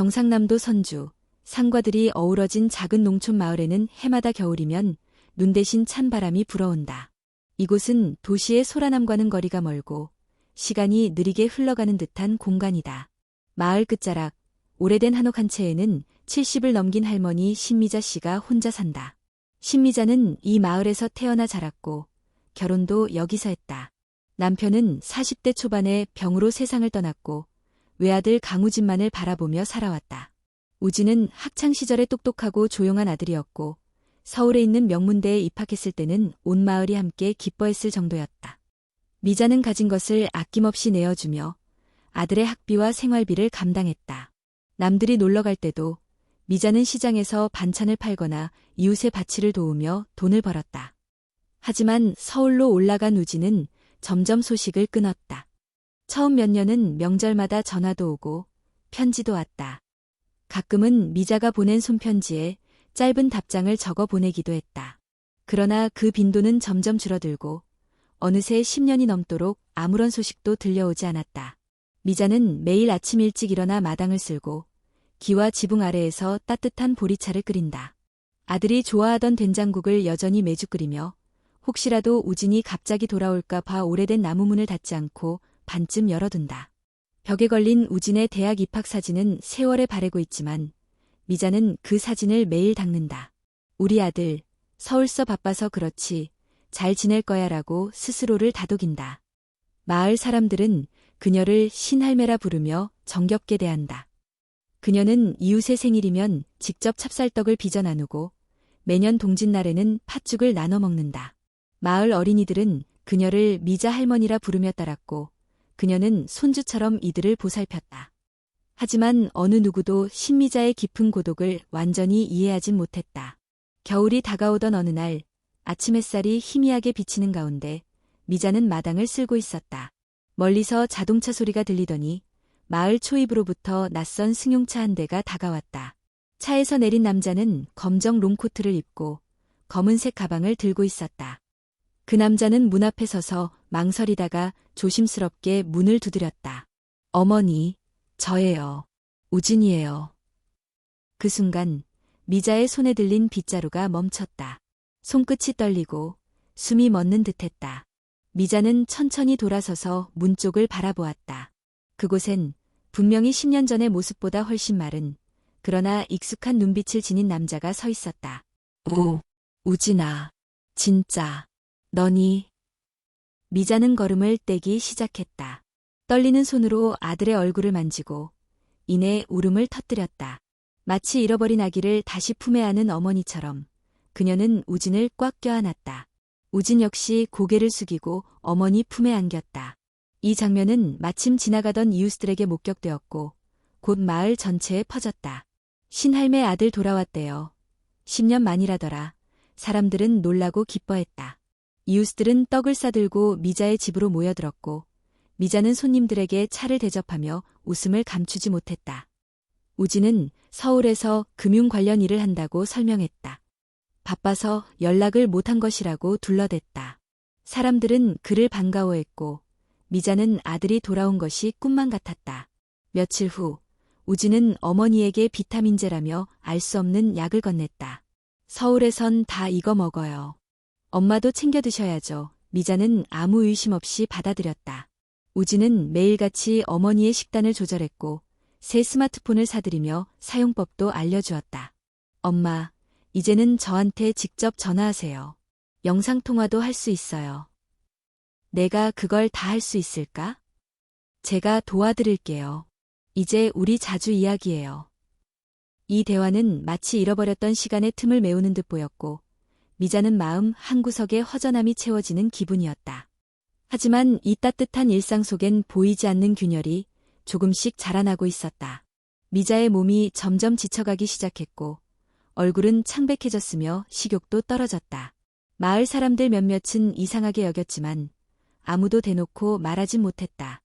경상남도 선주, 상과들이 어우러진 작은 농촌 마을에는 해마다 겨울이면 눈 대신 찬 바람이 불어온다. 이곳은 도시의 소란함과는 거리가 멀고 시간이 느리게 흘러가는 듯한 공간이다. 마을 끝자락, 오래된 한옥 한 채에는 70을 넘긴 할머니 신미자 씨가 혼자 산다. 신미자는 이 마을에서 태어나 자랐고 결혼도 여기서 했다. 남편은 40대 초반에 병으로 세상을 떠났고 외아들 강우진만을 바라보며 살아왔다. 우진은 학창시절에 똑똑하고 조용한 아들이었고 서울에 있는 명문대에 입학했을 때는 온 마을이 함께 기뻐했을 정도였다. 미자는 가진 것을 아낌없이 내어주며 아들의 학비와 생활비를 감당했다. 남들이 놀러갈 때도 미자는 시장에서 반찬을 팔거나 이웃의 밭일을 도우며 돈을 벌었다. 하지만 서울로 올라간 우진은 점점 소식을 끊었다. 처음 몇 년은 명절마다 전화도 오고 편지도 왔다. 가끔은 미자가 보낸 손편지에 짧은 답장을 적어 보내기도 했다. 그러나 그 빈도는 점점 줄어들고 어느새 10년이 넘도록 아무런 소식도 들려오지 않았다. 미자는 매일 아침 일찍 일어나 마당을 쓸고 기와 지붕 아래에서 따뜻한 보리차를 끓인다. 아들이 좋아하던 된장국을 여전히 매주 끓이며 혹시라도 우진이 갑자기 돌아올까 봐 오래된 나무문을 닫지 않고 반쯤 열어둔다. 벽에 걸린 우진의 대학 입학 사진은 세월에 바래고 있지만 미자는 그 사진을 매일 닦는다. 우리 아들, 서울서 바빠서 그렇지 잘 지낼 거야 라고 스스로를 다독인다. 마을 사람들은 그녀를 신할매라 부르며 정겹게 대한다. 그녀는 이웃의 생일이면 직접 찹쌀떡을 빚어 나누고 매년 동짓날에는 팥죽을 나눠 먹는다. 마을 어린이들은 그녀를 미자 할머니라 부르며 따랐고 그녀는 손주처럼 이들을 보살폈다. 하지만 어느 누구도 신미자의 깊은 고독을 완전히 이해하진 못했다. 겨울이 다가오던 어느 날 아침 햇살이 희미하게 비치는 가운데 미자는 마당을 쓸고 있었다. 멀리서 자동차 소리가 들리더니 마을 초입으로부터 낯선 승용차 한 대가 다가왔다. 차에서 내린 남자는 검정 롱코트를 입고 검은색 가방을 들고 있었다. 그 남자는 문 앞에 서서 망설이다가 조심스럽게 문을 두드렸다. 어머니, 저예요. 우진이에요. 그 순간 미자의 손에 들린 빗자루가 멈췄다. 손끝이 떨리고 숨이 멎는 듯했다. 미자는 천천히 돌아서서 문 쪽을 바라보았다. 그곳엔 분명히 10년 전의 모습보다 훨씬 마른 그러나 익숙한 눈빛을 지닌 남자가 서 있었다. 우진아, 진짜 너니? 미자는 걸음을 떼기 시작했다. 떨리는 손으로 아들의 얼굴을 만지고 이내 울음을 터뜨렸다. 마치 잃어버린 아기를 다시 품에 안은 어머니처럼 그녀는 우진을 꽉 껴안았다. 우진 역시 고개를 숙이고 어머니 품에 안겼다. 이 장면은 마침 지나가던 이웃들에게 목격되었고 곧 마을 전체에 퍼졌다. 신할매 아들 돌아왔대요. 10년 만이라더라. 사람들은 놀라고 기뻐했다. 이웃들은 떡을 싸들고 미자의 집으로 모여들었고 미자는 손님들에게 차를 대접하며 웃음을 감추지 못했다. 우진은 서울에서 금융 관련 일을 한다고 설명했다. 바빠서 연락을 못한 것이라고 둘러댔다. 사람들은 그를 반가워했고 미자는 아들이 돌아온 것이 꿈만 같았다. 며칠 후 우진은 어머니에게 비타민제라며 알 수 없는 약을 건넸다. 서울에선 다 이거 먹어요. 엄마도 챙겨 드셔야죠. 미자는 아무 의심 없이 받아들였다. 우진은 매일같이 어머니의 식단을 조절했고 새 스마트폰을 사들이며 사용법도 알려주었다. 엄마, 이제는 저한테 직접 전화하세요. 영상통화도 할 수 있어요. 내가 그걸 다 할 수 있을까? 제가 도와드릴게요. 이제 우리 자주 이야기해요. 이 대화는 마치 잃어버렸던 시간의 틈을 메우는 듯 보였고 미자는 마음 한구석에 허전함이 채워지는 기분이었다. 하지만 이 따뜻한 일상 속엔 보이지 않는 균열이 조금씩 자라나고 있었다. 미자의 몸이 점점 지쳐가기 시작했고 얼굴은 창백해졌으며 식욕도 떨어졌다. 마을 사람들 몇몇은 이상하게 여겼지만 아무도 대놓고 말하진 못했다.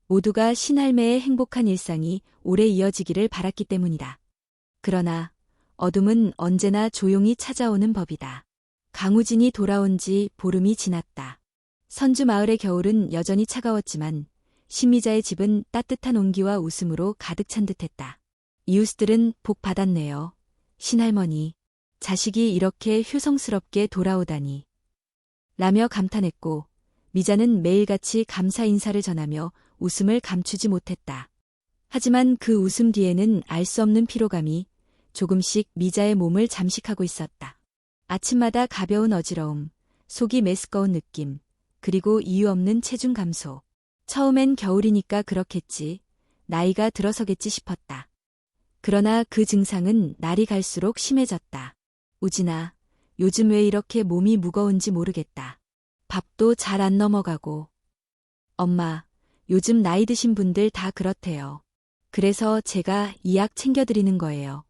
모두가 신할매의 행복한 일상이 오래 이어지기를 바랐기 때문이다. 그러나 어둠은 언제나 조용히 찾아오는 법이다. 강우진이 돌아온 지 보름이 지났다. 선주 마을의 겨울은 여전히 차가웠지만 신미자의 집은 따뜻한 온기와 웃음으로 가득 찬 듯했다. 이웃들은 복 받았네요. 신할머니, 자식이 이렇게 효성스럽게 돌아오다니. 라며 감탄했고, 미자는 매일같이 감사 인사를 전하며 웃음을 감추지 못했다. 하지만 그 웃음 뒤에는 알 수 없는 피로감이 조금씩 미자의 몸을 잠식하고 있었다. 아침마다 가벼운 어지러움, 속이 메스꺼운 느낌, 그리고 이유 없는 체중 감소. 처음엔 겨울이니까 그렇겠지, 나이가 들어서겠지 싶었다. 그러나 그 증상은 날이 갈수록 심해졌다. 우진아, 요즘 왜 이렇게 몸이 무거운지 모르겠다. 밥도 잘 안 넘어가고. 엄마, 요즘 나이 드신 분들 다 그렇대요. 그래서 제가 이 약 챙겨드리는 거예요.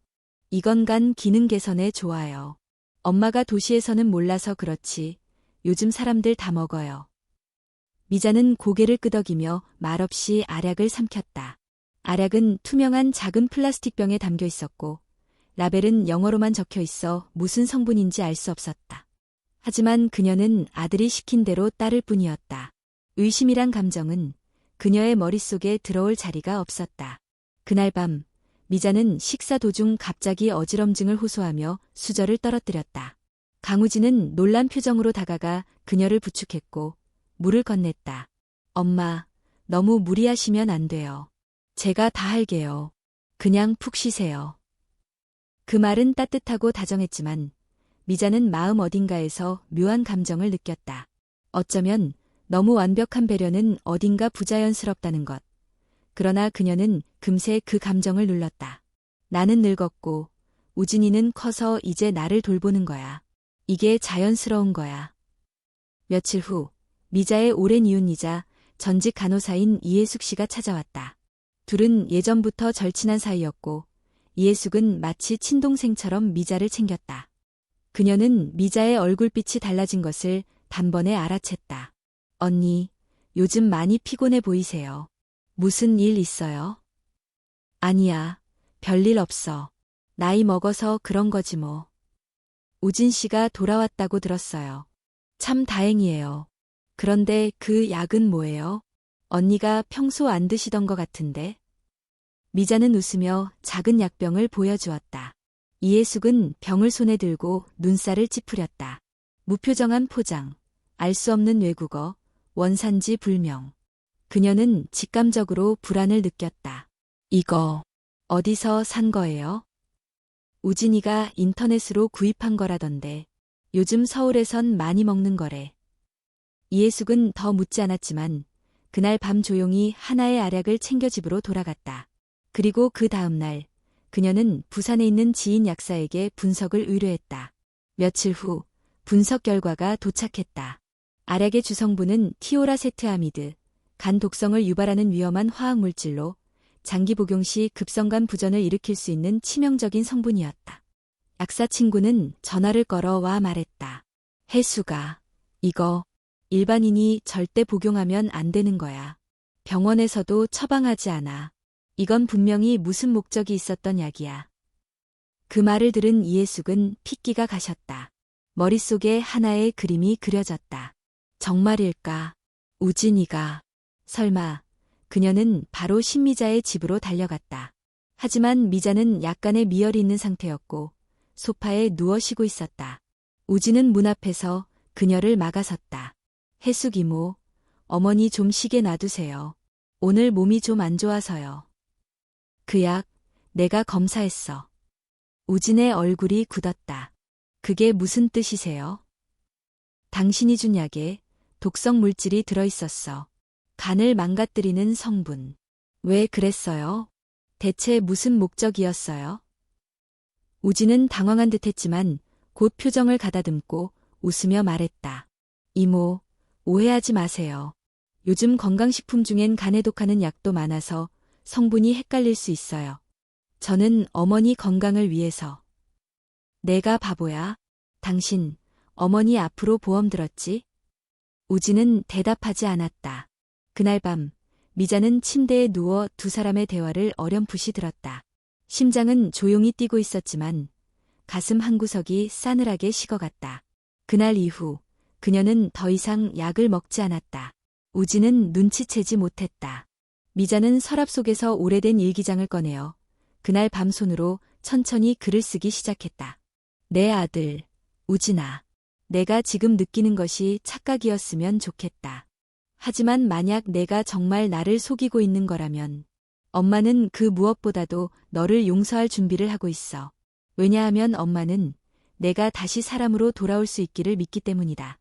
이건 간 기능 개선에 좋아요. 엄마가 도시에서는 몰라서 그렇지, 요즘 사람들 다 먹어요. 미자는 고개를 끄덕이며 말없이 알약을 삼켰다. 알약은 투명한 작은 플라스틱 병에 담겨 있었고, 라벨은 영어로만 적혀 있어 무슨 성분인지 알 수 없었다. 하지만 그녀는 아들이 시킨 대로 따를 뿐이었다. 의심이란 감정은 그녀의 머릿속에 들어올 자리가 없었다. 그날 밤, 미자는 식사 도중 갑자기 어지럼증을 호소하며 수저를 떨어뜨렸다. 강우진은 놀란 표정으로 다가가 그녀를 부축했고 물을 건넸다. 엄마, 너무 무리하시면 안 돼요. 제가 다 할게요. 그냥 푹 쉬세요. 그 말은 따뜻하고 다정했지만 미자는 마음 어딘가에서 묘한 감정을 느꼈다. 어쩌면 너무 완벽한 배려는 어딘가 부자연스럽다는 것. 그러나 그녀는 금세 그 감정을 눌렀다. 나는 늙었고 우진이는 커서 이제 나를 돌보는 거야. 이게 자연스러운 거야. 며칠 후 미자의 오랜 이웃이자 전직 간호사인 이해숙 씨가 찾아왔다. 둘은 예전부터 절친한 사이였고 이해숙은 마치 친동생처럼 미자를 챙겼다. 그녀는 미자의 얼굴빛이 달라진 것을 단번에 알아챘다. 언니, 요즘 많이 피곤해 보이세요. 무슨 일 있어요? 아니야, 별일 없어. 나이 먹어서 그런 거지 뭐. 우진 씨가 돌아왔다고 들었어요. 참 다행이에요. 그런데 그 약은 뭐예요? 언니가 평소 안 드시던 것 같은데. 미자는 웃으며 작은 약병을 보여주었다. 이해숙은 병을 손에 들고 눈살을 찌푸렸다. 무표정한 포장, 알 수 없는 외국어, 원산지 불명. 그녀는 직감적으로 불안을 느꼈다. 이거 어디서 산 거예요? 우진이가 인터넷으로 구입한 거라던데. 요즘 서울에선 많이 먹는 거래. 이해숙은 더 묻지 않았지만 그날 밤 조용히 하나의 알약을 챙겨 집으로 돌아갔다. 그리고 그 다음 날 그녀는 부산에 있는 지인 약사에게 분석을 의뢰했다. 며칠 후 분석 결과가 도착했다. 알약의 주성분은 티오라세트아미드, 간 독성을 유발하는 위험한 화학물질로 장기 복용 시 급성간 부전을 일으킬 수 있는 치명적인 성분이었다. 약사 친구는 전화를 걸어 와 말했다. 혜수가, 이거 일반인이 절대 복용하면 안 되는 거야. 병원에서도 처방하지 않아. 이건 분명히 무슨 목적이 있었던 약이야. 그 말을 들은 이해숙은 핏기가 가셨다. 머릿속에 하나의 그림이 그려졌다. 정말일까? 우진이가. 설마. 그녀는 바로 신미자의 집으로 달려갔다. 하지만 미자는 약간의 미열이 있는 상태였고 소파에 누워 쉬고 있었다. 우진은 문 앞에서 그녀를 막아섰다. 혜숙 이모, 어머니 좀 쉬게 놔두세요. 오늘 몸이 좀 안 좋아서요. 그 약, 내가 검사했어. 우진의 얼굴이 굳었다. 그게 무슨 뜻이세요? 당신이 준 약에 독성 물질이 들어있었어. 간을 망가뜨리는 성분. 왜 그랬어요? 대체 무슨 목적이었어요? 우진은 당황한 듯했지만 곧 표정을 가다듬고 웃으며 말했다. 이모, 오해하지 마세요. 요즘 건강식품 중엔 간에 독하는 약도 많아서 성분이 헷갈릴 수 있어요. 저는 어머니 건강을 위해서. 내가 바보야? 당신, 어머니 앞으로 보험 들었지? 우진은 대답하지 않았다. 그날 밤, 미자는 침대에 누워 두 사람의 대화를 어렴풋이 들었다. 심장은 조용히 뛰고 있었지만 가슴 한구석이 싸늘하게 식어갔다. 그날 이후 그녀는 더 이상 약을 먹지 않았다. 우진은 눈치채지 못했다. 미자는 서랍 속에서 오래된 일기장을 꺼내어 그날 밤 손으로 천천히 글을 쓰기 시작했다. 내 아들, 우진아. 내가 지금 느끼는 것이 착각이었으면 좋겠다. 하지만 만약 내가 정말 나를 속이고 있는 거라면 엄마는 그 무엇보다도 너를 용서할 준비를 하고 있어. 왜냐하면 엄마는 내가 다시 사람으로 돌아올 수 있기를 믿기 때문이다.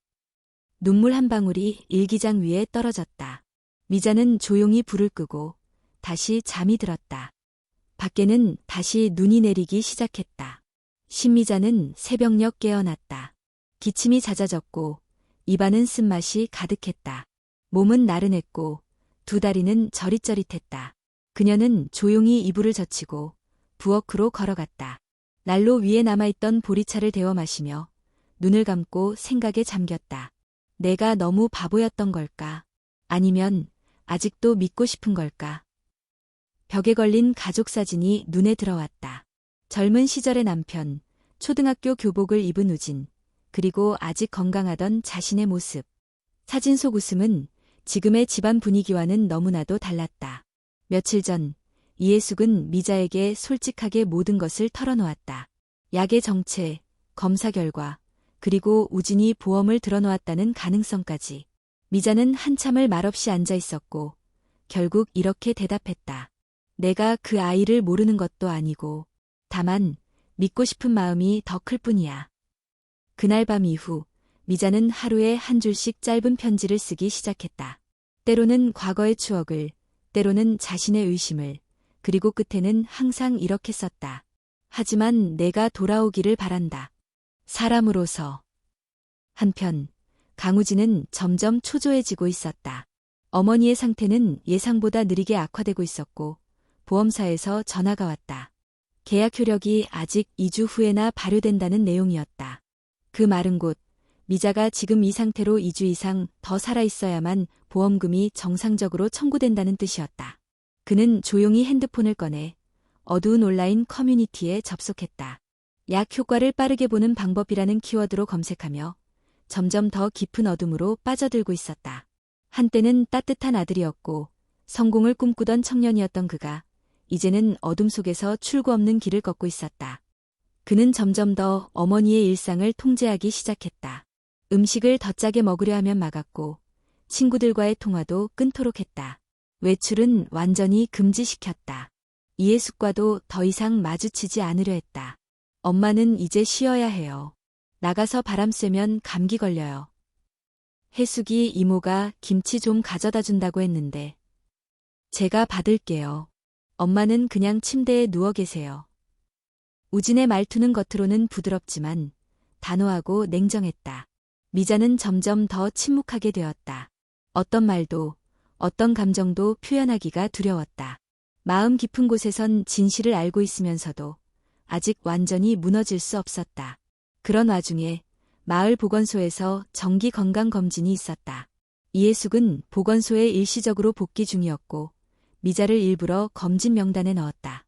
눈물 한 방울이 일기장 위에 떨어졌다. 미자는 조용히 불을 끄고 다시 잠이 들었다. 밖에는 다시 눈이 내리기 시작했다. 신미자는 새벽녘 깨어났다. 기침이 잦아졌고 입안은 쓴맛이 가득했다. 몸은 나른했고 두 다리는 저릿저릿했다. 그녀는 조용히 이불을 젖히고 부엌으로 걸어갔다. 난로 위에 남아있던 보리차를 데워 마시며 눈을 감고 생각에 잠겼다. 내가 너무 바보였던 걸까? 아니면 아직도 믿고 싶은 걸까? 벽에 걸린 가족 사진이 눈에 들어왔다. 젊은 시절의 남편, 초등학교 교복을 입은 우진, 그리고 아직 건강하던 자신의 모습. 사진 속 웃음은 지금의 집안 분위기와는 너무나도 달랐다. 며칠 전 이해숙은 미자에게 솔직하게 모든 것을 털어놓았다. 약의 정체, 검사 결과, 그리고 우진이 보험을 들어놓았다는 가능성까지. 미자는 한참을 말없이 앉아 있었고 결국 이렇게 대답했다. 내가 그 아이를 모르는 것도 아니고 다만 믿고 싶은 마음이 더 클 뿐이야. 그날 밤 이후 미자는 하루에 한 줄씩 짧은 편지를 쓰기 시작했다. 때로는 과거의 추억을, 때로는 자신의 의심을, 그리고 끝에는 항상 이렇게 썼다. 하지만 내가 돌아오기를 바란다. 사람으로서. 한편 강우진은 점점 초조해지고 있었다. 어머니의 상태는 예상보다 느리게 악화되고 있었고 보험사에서 전화가 왔다. 계약 효력이 아직 2주 후에나 발효된다는 내용이었다. 그 말은 곧 미자가 지금 이 상태로 2주 이상 더 살아있어야만 보험금이 정상적으로 청구된다는 뜻이었다. 그는 조용히 핸드폰을 꺼내 어두운 온라인 커뮤니티에 접속했다. 약 효과를 빠르게 보는 방법이라는 키워드로 검색하며 점점 더 깊은 어둠으로 빠져들고 있었다. 한때는 따뜻한 아들이었고 성공을 꿈꾸던 청년이었던 그가 이제는 어둠 속에서 출구 없는 길을 걷고 있었다. 그는 점점 더 어머니의 일상을 통제하기 시작했다. 음식을 더 짜게 먹으려 하면 막았고 친구들과의 통화도 끊도록 했다. 외출은 완전히 금지시켰다. 이해숙과도 더 이상 마주치지 않으려 했다. 엄마는 이제 쉬어야 해요. 나가서 바람 쐬면 감기 걸려요. 혜숙이 이모가 김치 좀 가져다 준다고 했는데 제가 받을게요. 엄마는 그냥 침대에 누워 계세요. 우진의 말투는 겉으로는 부드럽지만 단호하고 냉정했다. 미자는 점점 더 침묵하게 되었다. 어떤 말도, 어떤 감정도 표현하기가 두려웠다. 마음 깊은 곳에선 진실을 알고 있으면서도 아직 완전히 무너질 수 없었다. 그런 와중에 마을 보건소에서 정기 건강검진이 있었다. 이해숙은 보건소에 일시적으로 복귀 중이었고 미자를 일부러 검진 명단에 넣었다.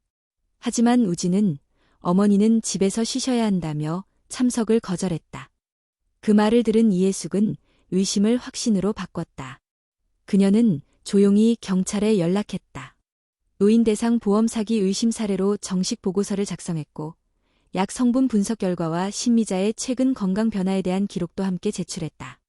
하지만 우진은 어머니는 집에서 쉬셔야 한다며 참석을 거절했다. 그 말을 들은 이해숙은 의심을 확신으로 바꿨다. 그녀는 조용히 경찰에 연락했다. 노인 대상 보험 사기 의심 사례로 정식 보고서를 작성했고 약 성분 분석 결과와 신미자의 최근 건강 변화에 대한 기록도 함께 제출했다.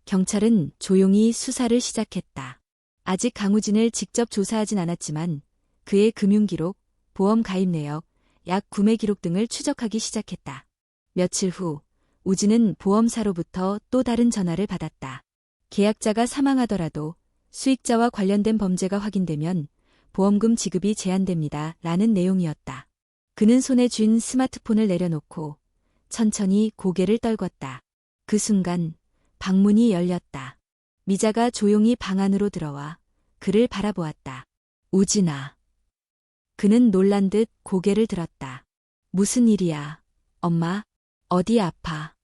경찰은 조용히 수사를 시작했다. 아직 강우진을 직접 조사하진 않았지만 그의 금융기록, 보험 가입 내역, 약 구매 기록 등을 추적하기 시작했다. 며칠 후 우진은 보험사로부터 또 다른 전화를 받았다. 계약자가 사망하더라도 수익자와 관련된 범죄가 확인되면 보험금 지급이 제한됩니다. 라는 내용이었다. 그는 손에 쥔 스마트폰을 내려놓고 천천히 고개를 떨궜다. 그 순간 방문이 열렸다. 미자가 조용히 방 안으로 들어와 그를 바라보았다. 우진아. 그는 놀란 듯 고개를 들었다. 무슨 일이야, 엄마? 어디 아파?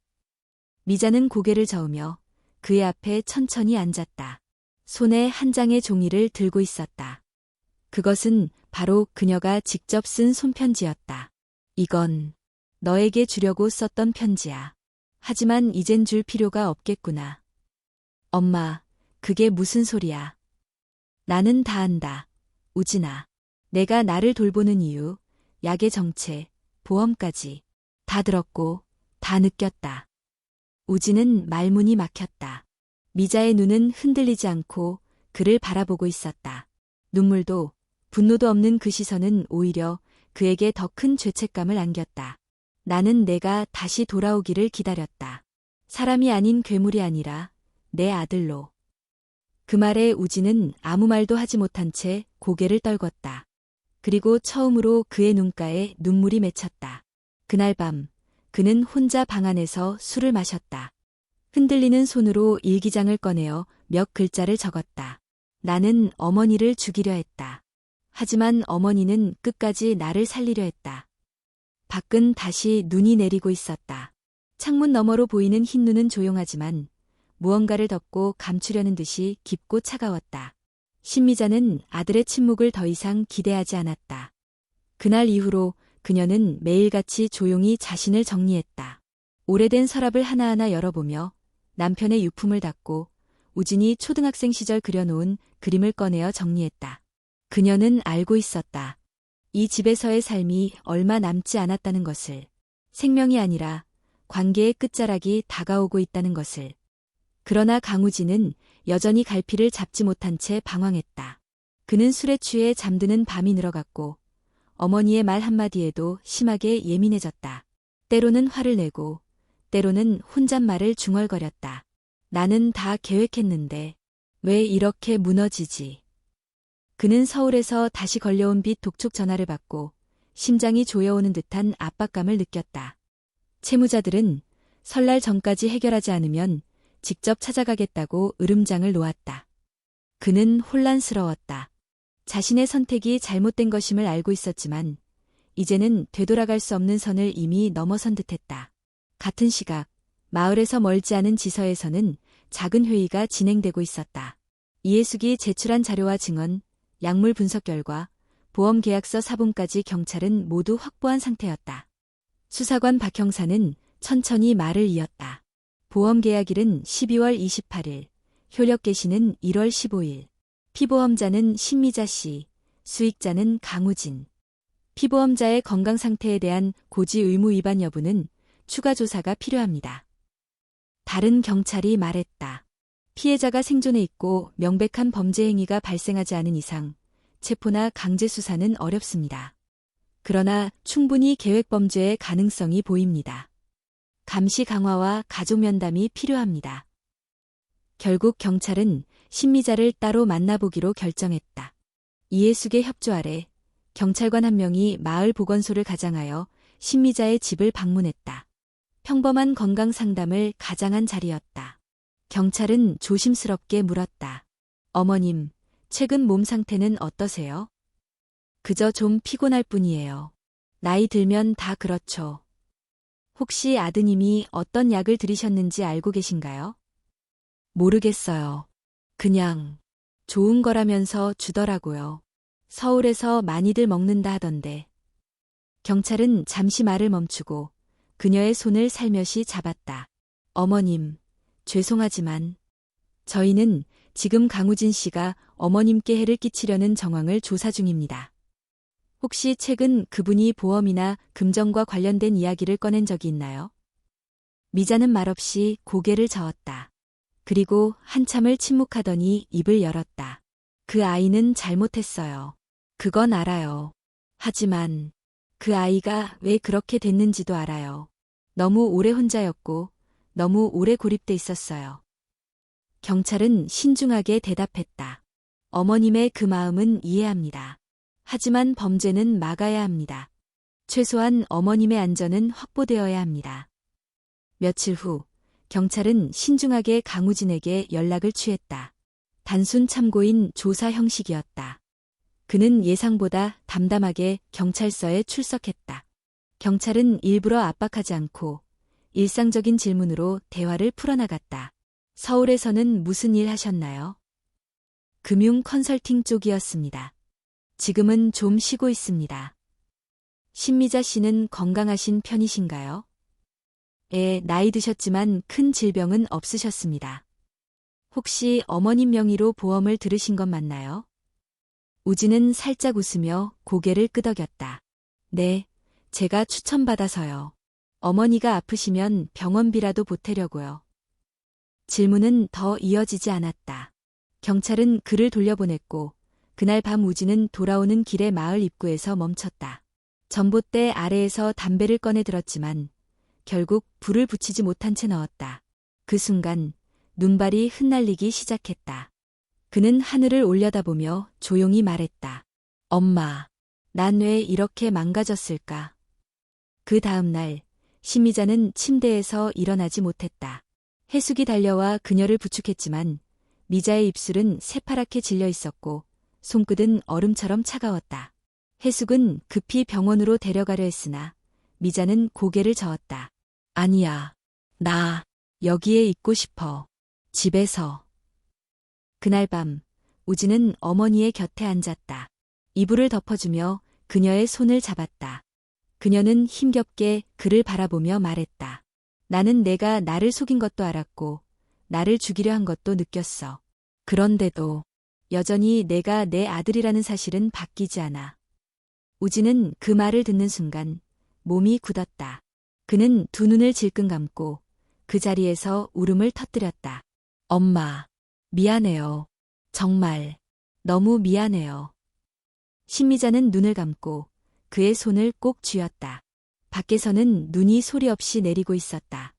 미자는 고개를 저으며 그의 앞에 천천히 앉았다. 손에 한 장의 종이를 들고 있었다. 그것은 바로 그녀가 직접 쓴 손편지였다. 이건 너에게 주려고 썼던 편지야. 하지만 이젠 줄 필요가 없겠구나. 엄마, 그게 무슨 소리야? 나는 다 안다. 우진아. 내가 나를 돌보는 이유, 약의 정체, 보험까지 다 들었고 다 느꼈다. 우진은 말문이 막혔다. 미자의 눈은 흔들리지 않고 그를 바라보고 있었다. 눈물도 분노도 없는 그 시선은 오히려 그에게 더 큰 죄책감을 안겼다. 나는 내가 다시 돌아오기를 기다렸다. 사람이 아닌 괴물이 아니라 내 아들로. 그 말에 우진은 아무 말도 하지 못한 채 고개를 떨궜다. 그리고 처음으로 그의 눈가에 눈물이 맺혔다. 그날 밤 그는 혼자 방 안에서 술을 마셨다. 흔들리는 손으로 일기장을 꺼내어 몇 글자를 적었다. 나는 어머니를 죽이려 했다. 하지만 어머니는 끝까지 나를 살리려 했다. 밖은 다시 눈이 내리고 있었다. 창문 너머로 보이는 흰 눈은 조용하지만 무언가를 덮고 감추려는 듯이 깊고 차가웠다. 신미자는 아들의 침묵을 더 이상 기대하지 않았다. 그날 이후로 그녀는 매일같이 조용히 자신을 정리했다. 오래된 서랍을 하나하나 열어보며 남편의 유품을 닫고 우진이 초등학생 시절 그려놓은 그림을 꺼내어 정리했다. 그녀는 알고 있었다. 이 집에서의 삶이 얼마 남지 않았다는 것을, 생명이 아니라 관계의 끝자락이 다가오고 있다는 것을. 그러나 강우진은 여전히 갈피를 잡지 못한 채 방황했다. 그는 술에 취해 잠드는 밤이 늘어갔고 어머니의 말 한마디에도 심하게 예민해졌다. 때로는 화를 내고 때로는 혼잣말을 중얼거렸다. 나는 다 계획했는데 왜 이렇게 무너지지? 그는 서울에서 다시 걸려온 빚 독촉 전화를 받고 심장이 조여오는 듯한 압박감을 느꼈다. 채무자들은 설날 전까지 해결하지 않으면 직접 찾아가겠다고 으름장을 놓았다. 그는 혼란스러웠다. 자신의 선택이 잘못된 것임을 알고 있었지만 이제는 되돌아갈 수 없는 선을 이미 넘어선 듯했다. 같은 시각 마을에서 멀지 않은 지서에서는 작은 회의가 진행되고 있었다. 이해숙이 제출한 자료와 증언, 약물 분석 결과, 보험 계약서 사본까지 경찰은 모두 확보한 상태였다. 수사관 박 형사는 천천히 말을 이었다. 보험 계약일은 12월 28일, 효력 개시는 1월 15일. 피보험자는 신미자 씨, 수익자는 강우진. 피보험자의 건강 상태에 대한 고지 의무 위반 여부는 추가 조사가 필요합니다. 다른 경찰이 말했다. 피해자가 생존해 있고 명백한 범죄 행위가 발생하지 않은 이상 체포나 강제 수사는 어렵습니다. 그러나 충분히 계획 범죄의 가능성이 보입니다. 감시 강화와 가족 면담이 필요합니다. 결국 경찰은 신미자를 따로 만나보기로 결정했다. 이해숙의 협조 아래 경찰관 한 명이 마을 보건소를 가장하여 신미자의 집을 방문했다. 평범한 건강 상담을 가장한 자리였다. 경찰은 조심스럽게 물었다. 어머님, 최근 몸 상태는 어떠세요? 그저 좀 피곤할 뿐이에요. 나이 들면 다 그렇죠. 혹시 아드님이 어떤 약을 들이셨는지 알고 계신가요? 모르겠어요. 그냥 좋은 거라면서 주더라고요. 서울에서 많이들 먹는다 하던데. 경찰은 잠시 말을 멈추고 그녀의 손을 살며시 잡았다. 어머님, 죄송하지만 저희는 지금 강우진 씨가 어머님께 해를 끼치려는 정황을 조사 중입니다. 혹시 최근 그분이 보험이나 금전과 관련된 이야기를 꺼낸 적이 있나요? 미자는 말없이 고개를 저었다. 그리고 한참을 침묵하더니 입을 열었다. 그 아이는 잘못했어요. 그건 알아요. 하지만 그 아이가 왜 그렇게 됐는지도 알아요. 너무 오래 혼자였고 너무 오래 고립돼 있었어요. 경찰은 신중하게 대답했다. 어머님의 그 마음은 이해합니다. 하지만 범죄는 막아야 합니다. 최소한 어머님의 안전은 확보되어야 합니다. 며칠 후 경찰은 신중하게 강우진에게 연락을 취했다. 단순 참고인 조사 형식이었다. 그는 예상보다 담담하게 경찰서에 출석했다. 경찰은 일부러 압박하지 않고 일상적인 질문으로 대화를 풀어나갔다. 서울에서는 무슨 일 하셨나요? 금융 컨설팅 쪽이었습니다. 지금은 좀 쉬고 있습니다. 신미자 씨는 건강하신 편이신가요? 나이 드셨지만 큰 질병은 없으셨습니다. 혹시 어머님 명의로 보험을 들으신 건 맞나요? 우진은 살짝 웃으며 고개를 끄덕였다. 네, 제가 추천받아서요. 어머니가 아프시면 병원비라도 보태려고요. 질문은 더 이어지지 않았다. 경찰은 그를 돌려보냈고 그날 밤 우진은 돌아오는 길에 마을 입구에서 멈췄다. 전봇대 아래에서 담배를 꺼내 들었지만 결국 불을 붙이지 못한 채 넣었다. 그 순간 눈발이 흩날리기 시작했다. 그는 하늘을 올려다보며 조용히 말했다. 엄마, 난 왜 이렇게 망가졌을까? 그 다음 날 신미자는 침대에서 일어나지 못했다. 해숙이 달려와 그녀를 부축했지만 미자의 입술은 새파랗게 질려 있었고 손끝은 얼음처럼 차가웠다. 해숙은 급히 병원으로 데려가려 했으나 미자는 고개를 저었다. 아니야. 나 여기에 있고 싶어. 집에서. 그날 밤 우진은 어머니의 곁에 앉았다. 이불을 덮어주며 그녀의 손을 잡았다. 그녀는 힘겹게 그를 바라보며 말했다. 나는 내가 나를 속인 것도 알았고 나를 죽이려 한 것도 느꼈어. 그런데도 여전히 내가 내 아들이라는 사실은 바뀌지 않아. 우진은 그 말을 듣는 순간 몸이 굳었다. 그는 두 눈을 질끈 감고 그 자리에서 울음을 터뜨렸다. 엄마, 미안해요. 정말 너무 미안해요. 신미자는 눈을 감고 그의 손을 꼭 쥐었다. 밖에서는 눈이 소리 없이 내리고 있었다.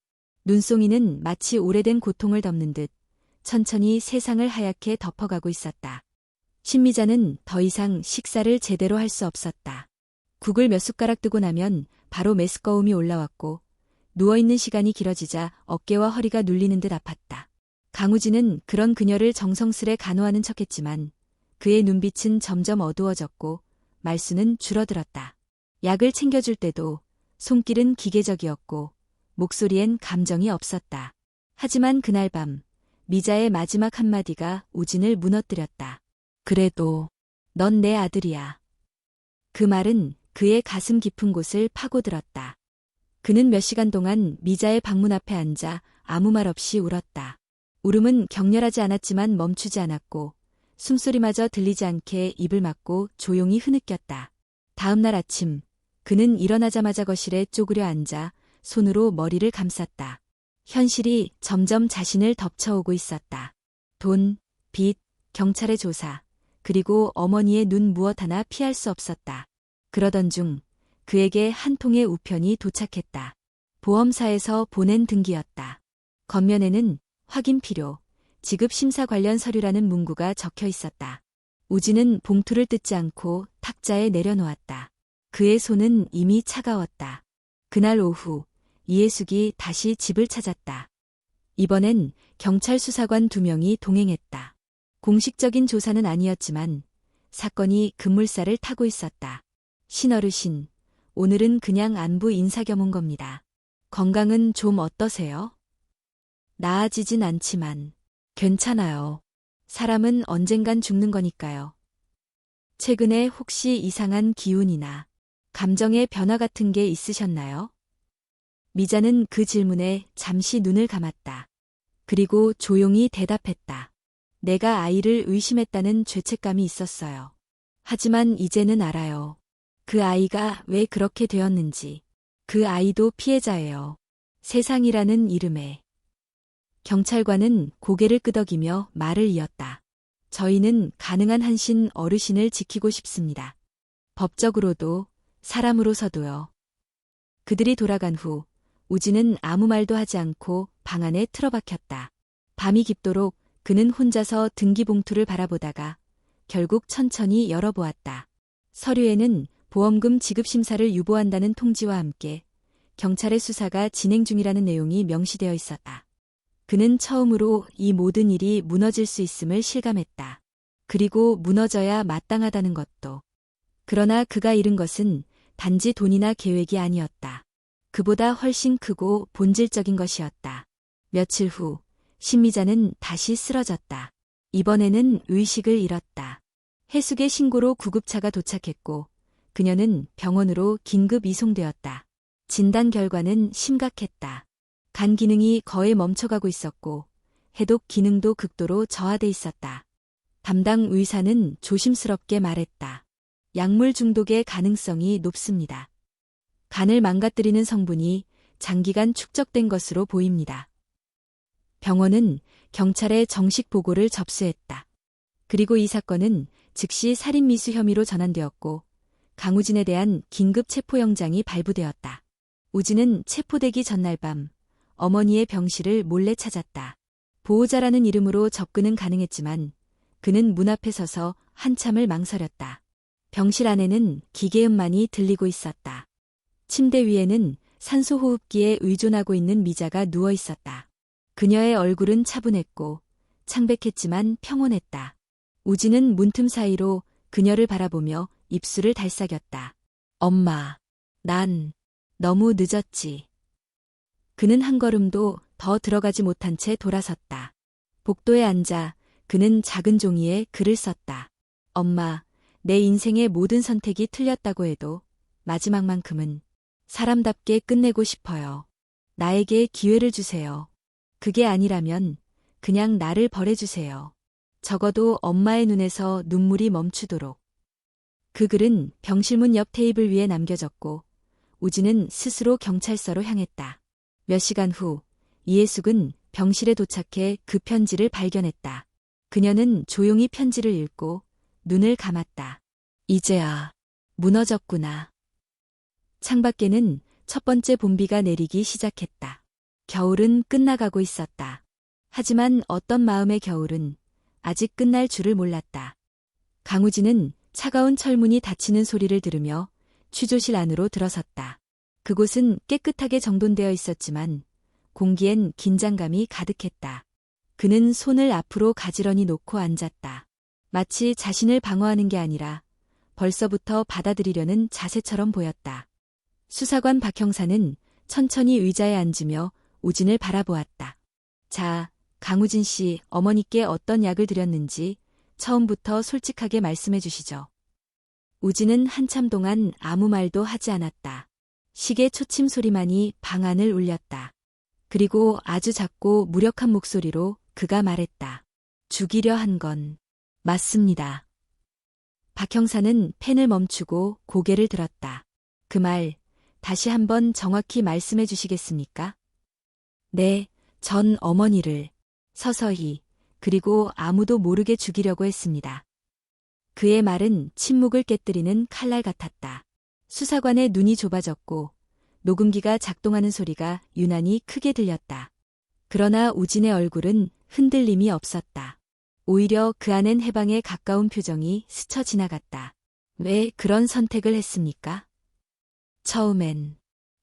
눈송이는 마치 오래된 고통을 덮는 듯 천천히 세상을 하얗게 덮어가고 있었다. 신미자는 더 이상 식사를 제대로 할 수 없었다. 국을 몇 숟가락 뜨고 나면 바로 메스꺼움이 올라왔고 누워있는 시간이 길어지자 어깨와 허리가 눌리는 듯 아팠다. 강우진은 그런 그녀를 정성스레 간호하는 척했지만 그의 눈빛은 점점 어두워졌고 말수는 줄어들었다. 약을 챙겨줄 때도 손길은 기계적이었고 목소리엔 감정이 없었다. 하지만 그날 밤 미자의 마지막 한마디가 우진을 무너뜨렸다. 그래도 넌 내 아들이야. 그 말은 그의 가슴 깊은 곳을 파고들었다. 그는 몇 시간 동안 미자의 방문 앞에 앉아 아무 말 없이 울었다. 울음은 격렬하지 않았지만 멈추지 않았고 숨소리마저 들리지 않게 입을 막고 조용히 흐느꼈다. 다음 날 아침 그는 일어나자마자 거실에 쪼그려 앉아 손으로 머리를 감쌌다. 현실이 점점 자신을 덮쳐오고 있었다. 돈, 빚, 경찰의 조사, 그리고 어머니의 눈 무엇 하나 피할 수 없었다. 그러던 중 그에게 한 통의 우편이 도착했다. 보험사에서 보낸 등기였다. 겉면에는 확인 필요, 지급 심사 관련 서류라는 문구가 적혀 있었다. 우진은 봉투를 뜯지 않고 탁자에 내려놓았다. 그의 손은 이미 차가웠다. 그날 오후 이해숙이 다시 집을 찾았다. 이번엔 경찰 수사관 2명이 동행했다. 공식적인 조사는 아니었지만 사건이 급물살을 타고 있었다. 신어르신, 오늘은 그냥 안부 인사 겸 온 겁니다. 건강은 좀 어떠세요? 나아지진 않지만 괜찮아요. 사람은 언젠간 죽는 거니까요. 최근에 혹시 이상한 기운이나 감정의 변화 같은 게 있으셨나요? 미자는 그 질문에 잠시 눈을 감았다. 그리고 조용히 대답했다. 내가 아이를 의심했다는 죄책감이 있었어요. 하지만 이제는 알아요. 그 아이가 왜 그렇게 되었는지. 그 아이도 피해자예요. 세상이라는 이름에. 경찰관은 고개를 끄덕이며 말을 이었다. 저희는 가능한 한신 어르신을 지키고 싶습니다. 법적으로도 사람으로서도요. 그들이 돌아간 후 우진은 아무 말도 하지 않고 방 안에 틀어박혔다. 밤이 깊도록 그는 혼자서 등기봉투를 바라보다가 결국 천천히 열어보았다. 서류에는 보험금 지급 심사를 유보한다는 통지와 함께 경찰의 수사가 진행 중이라는 내용이 명시되어 있었다. 그는 처음으로 이 모든 일이 무너질 수 있음을 실감했다. 그리고 무너져야 마땅하다는 것도. 그러나 그가 잃은 것은 단지 돈이나 계획이 아니었다. 그보다 훨씬 크고 본질적인 것이었다. 며칠 후 신미자는 다시 쓰러졌다. 이번에는 의식을 잃었다. 해숙의 신고로 구급차가 도착했고 그녀는 병원으로 긴급 이송되었다. 진단 결과는 심각했다. 간 기능이 거의 멈춰가고 있었고 해독 기능도 극도로 저하돼 있었다. 담당 의사는 조심스럽게 말했다. 약물 중독의 가능성이 높습니다. 간을 망가뜨리는 성분이 장기간 축적된 것으로 보입니다. 병원은 경찰에 정식 보고를 접수했다. 그리고 이 사건은 즉시 살인미수 혐의로 전환되었고 강우진에 대한 긴급 체포영장이 발부되었다. 우진은 체포되기 전날 밤 어머니의 병실을 몰래 찾았다. 보호자라는 이름으로 접근은 가능했지만 그는 문 앞에 서서 한참을 망설였다. 병실 안에는 기계음만이 들리고 있었다. 침대 위에는 산소호흡기에 의존하고 있는 미자가 누워 있었다. 그녀의 얼굴은 차분했고 창백했지만 평온했다. 우진은 문틈 사이로 그녀를 바라보며 입술을 달싹였다. 엄마, 난 너무 늦었지. 그는 한 걸음도 더 들어가지 못한 채 돌아섰다. 복도에 앉아 그는 작은 종이에 글을 썼다. 엄마, 내 인생의 모든 선택이 틀렸다고 해도 마지막만큼은 사람답게 끝내고 싶어요. 나에게 기회를 주세요. 그게 아니라면 그냥 나를 벌해주세요. 적어도 엄마의 눈에서 눈물이 멈추도록. 그 글은 병실문 옆 테이블 위에 남겨졌고 우진은 스스로 경찰서로 향했다. 몇 시간 후 이해숙은 병실에 도착해 그 편지를 발견했다. 그녀는 조용히 편지를 읽고 눈을 감았다. 이제야 무너졌구나. 창밖에는 첫 번째 봄비가 내리기 시작했다. 겨울은 끝나가고 있었다. 하지만 어떤 마음의 겨울은 아직 끝날 줄을 몰랐다. 강우진은 차가운 철문이 닫히는 소리를 들으며 취조실 안으로 들어섰다. 그곳은 깨끗하게 정돈되어 있었지만 공기엔 긴장감이 가득했다. 그는 손을 앞으로 가지런히 놓고 앉았다. 마치 자신을 방어하는 게 아니라 벌써부터 받아들이려는 자세처럼 보였다. 수사관 박 형사는 천천히 의자에 앉으며 우진을 바라보았다. 자, 강우진 씨, 어머니께 어떤 약을 드렸는지 처음부터 솔직하게 말씀해 주시죠. 우진은 한참 동안 아무 말도 하지 않았다. 시계 초침 소리만이 방 안을 울렸다. 그리고 아주 작고 무력한 목소리로 그가 말했다. 죽이려 한 건 맞습니다. 박 형사는 펜을 멈추고 고개를 들었다. 그 말 다시 한번 정확히 말씀해 주시겠습니까? 네, 전 어머니를 서서히 그리고 아무도 모르게 죽이려고 했습니다. 그의 말은 침묵을 깨뜨리는 칼날 같았다. 수사관의 눈이 좁아졌고 녹음기가 작동하는 소리가 유난히 크게 들렸다. 그러나 우진의 얼굴은 흔들림이 없었다. 오히려 그 안엔 해방에 가까운 표정이 스쳐 지나갔다. 왜 그런 선택을 했습니까? 처음엔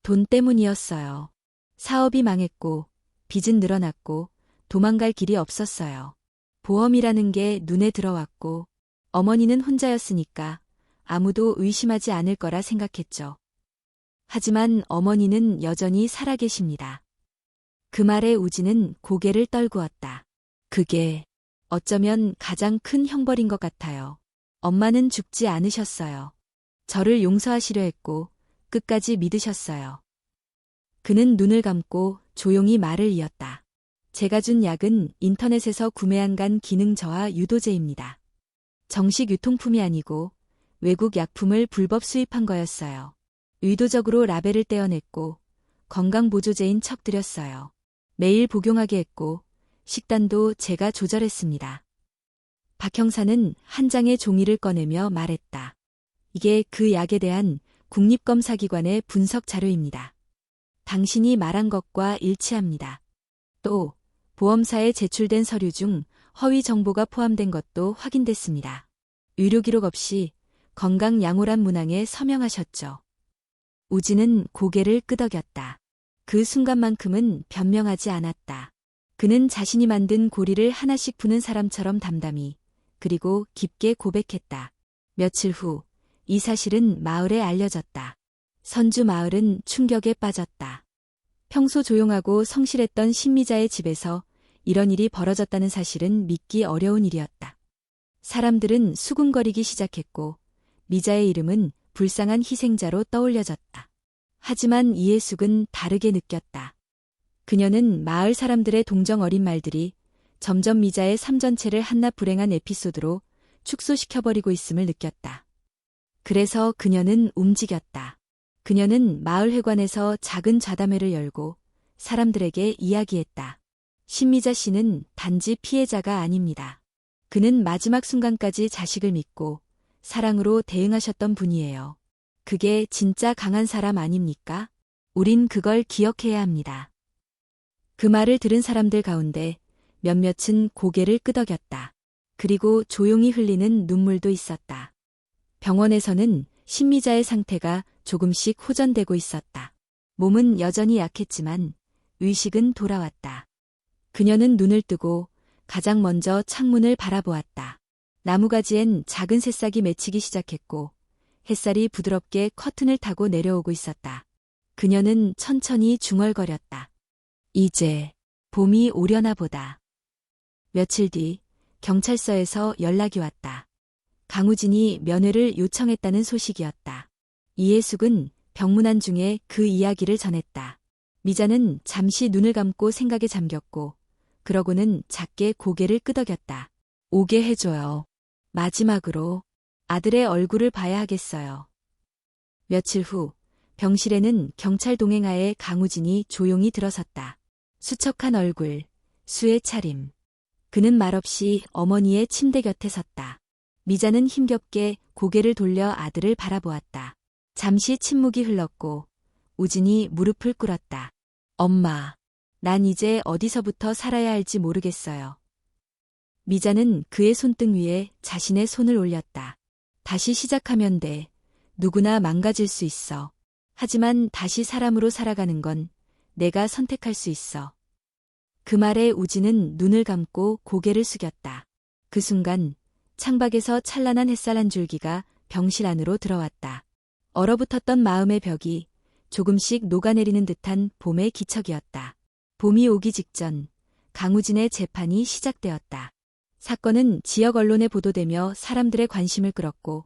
돈 때문이었어요. 사업이 망했고 빚은 늘어났고 도망갈 길이 없었어요. 보험이라는 게 눈에 들어왔고 어머니는 혼자였으니까 아무도 의심하지 않을 거라 생각했죠. 하지만 어머니는 여전히 살아계십니다. 그 말에 우진은 고개를 떨구었다. 그게 어쩌면 가장 큰 형벌인 것 같아요. 엄마는 죽지 않으셨어요. 저를 용서하시려 했고 끝까지 믿으셨어요. 그는 눈을 감고 조용히 말을 이었다. 제가 준 약은 인터넷에서 구매한 간 기능 저하 유도제입니다. 정식 유통품이 아니고 외국 약품을 불법 수입한 거였어요. 의도적으로 라벨을 떼어냈고 건강보조제인 척 드렸어요. 매일 복용하게 했고 식단도 제가 조절했습니다. 박 형사는 한 장의 종이를 꺼내며 말했다. 이게 그 약에 대한 국립검사기관의 분석 자료입니다. 당신이 말한 것과 일치합니다. 또 보험사에 제출된 서류 중 허위 정보가 포함된 것도 확인됐습니다. 의료 기록 없이 건강양호란 문항에 서명하셨죠. 우진은 고개를 끄덕였다. 그 순간만큼은 변명하지 않았다. 그는 자신이 만든 고리를 하나씩 푸는 사람처럼 담담히 그리고 깊게 고백했다. 며칠 후 이 사실은 마을에 알려졌다. 선주 마을은 충격에 빠졌다. 평소 조용하고 성실했던 신미자의 집에서 이런 일이 벌어졌다는 사실은 믿기 어려운 일이었다. 사람들은 수군거리기 시작했고 미자의 이름은 불쌍한 희생자로 떠올려졌다. 하지만 이해숙은 다르게 느꼈다. 그녀는 마을 사람들의 동정 어린 말들이 점점 미자의 삶 전체를 한낱 불행한 에피소드로 축소시켜버리고 있음을 느꼈다. 그래서 그녀는 움직였다. 그녀는 마을 회관에서 작은 좌담회를 열고 사람들에게 이야기했다. 신미자 씨는 단지 피해자가 아닙니다. 그는 마지막 순간까지 자식을 믿고 사랑으로 대응하셨던 분이에요. 그게 진짜 강한 사람 아닙니까? 우린 그걸 기억해야 합니다. 그 말을 들은 사람들 가운데 몇몇은 고개를 끄덕였다. 그리고 조용히 흘리는 눈물도 있었다. 병원에서는 신미자의 상태가 조금씩 호전되고 있었다. 몸은 여전히 약했지만 의식은 돌아왔다. 그녀는 눈을 뜨고 가장 먼저 창문을 바라보았다. 나무가지엔 작은 새싹이 맺히기 시작했고 햇살이 부드럽게 커튼을 타고 내려오고 있었다. 그녀는 천천히 중얼거렸다. 이제 봄이 오려나 보다. 며칠 뒤 경찰서에서 연락이 왔다. 강우진이 면회를 요청했다는 소식이었다. 이해숙은 병문안 중에 그 이야기를 전했다. 미자는 잠시 눈을 감고 생각에 잠겼고 그러고는 작게 고개를 끄덕였다. 오게 해줘요. 마지막으로 아들의 얼굴을 봐야 하겠어요. 며칠 후 병실에는 경찰 동행하에 강우진이 조용히 들어섰다. 수척한 얼굴, 수의 차림. 그는 말없이 어머니의 침대 곁에 섰다. 미자는 힘겹게 고개를 돌려 아들을 바라보았다. 잠시 침묵이 흘렀고 우진이 무릎을 꿇었다. 엄마, 난 이제 어디서부터 살아야 할지 모르겠어요. 미자는 그의 손등 위에 자신의 손을 올렸다. 다시 시작하면 돼. 누구나 망가질 수 있어. 하지만 다시 사람으로 살아가는 건 내가 선택할 수 있어. 그 말에 우진은 눈을 감고 고개를 숙였다. 그 순간 창밖에서 찬란한 햇살 한 줄기가 병실 안으로 들어왔다. 얼어붙었던 마음의 벽이 조금씩 녹아내리는 듯한 봄의 기척이었다. 봄이 오기 직전 강우진의 재판이 시작되었다. 사건은 지역 언론에 보도되며 사람들의 관심을 끌었고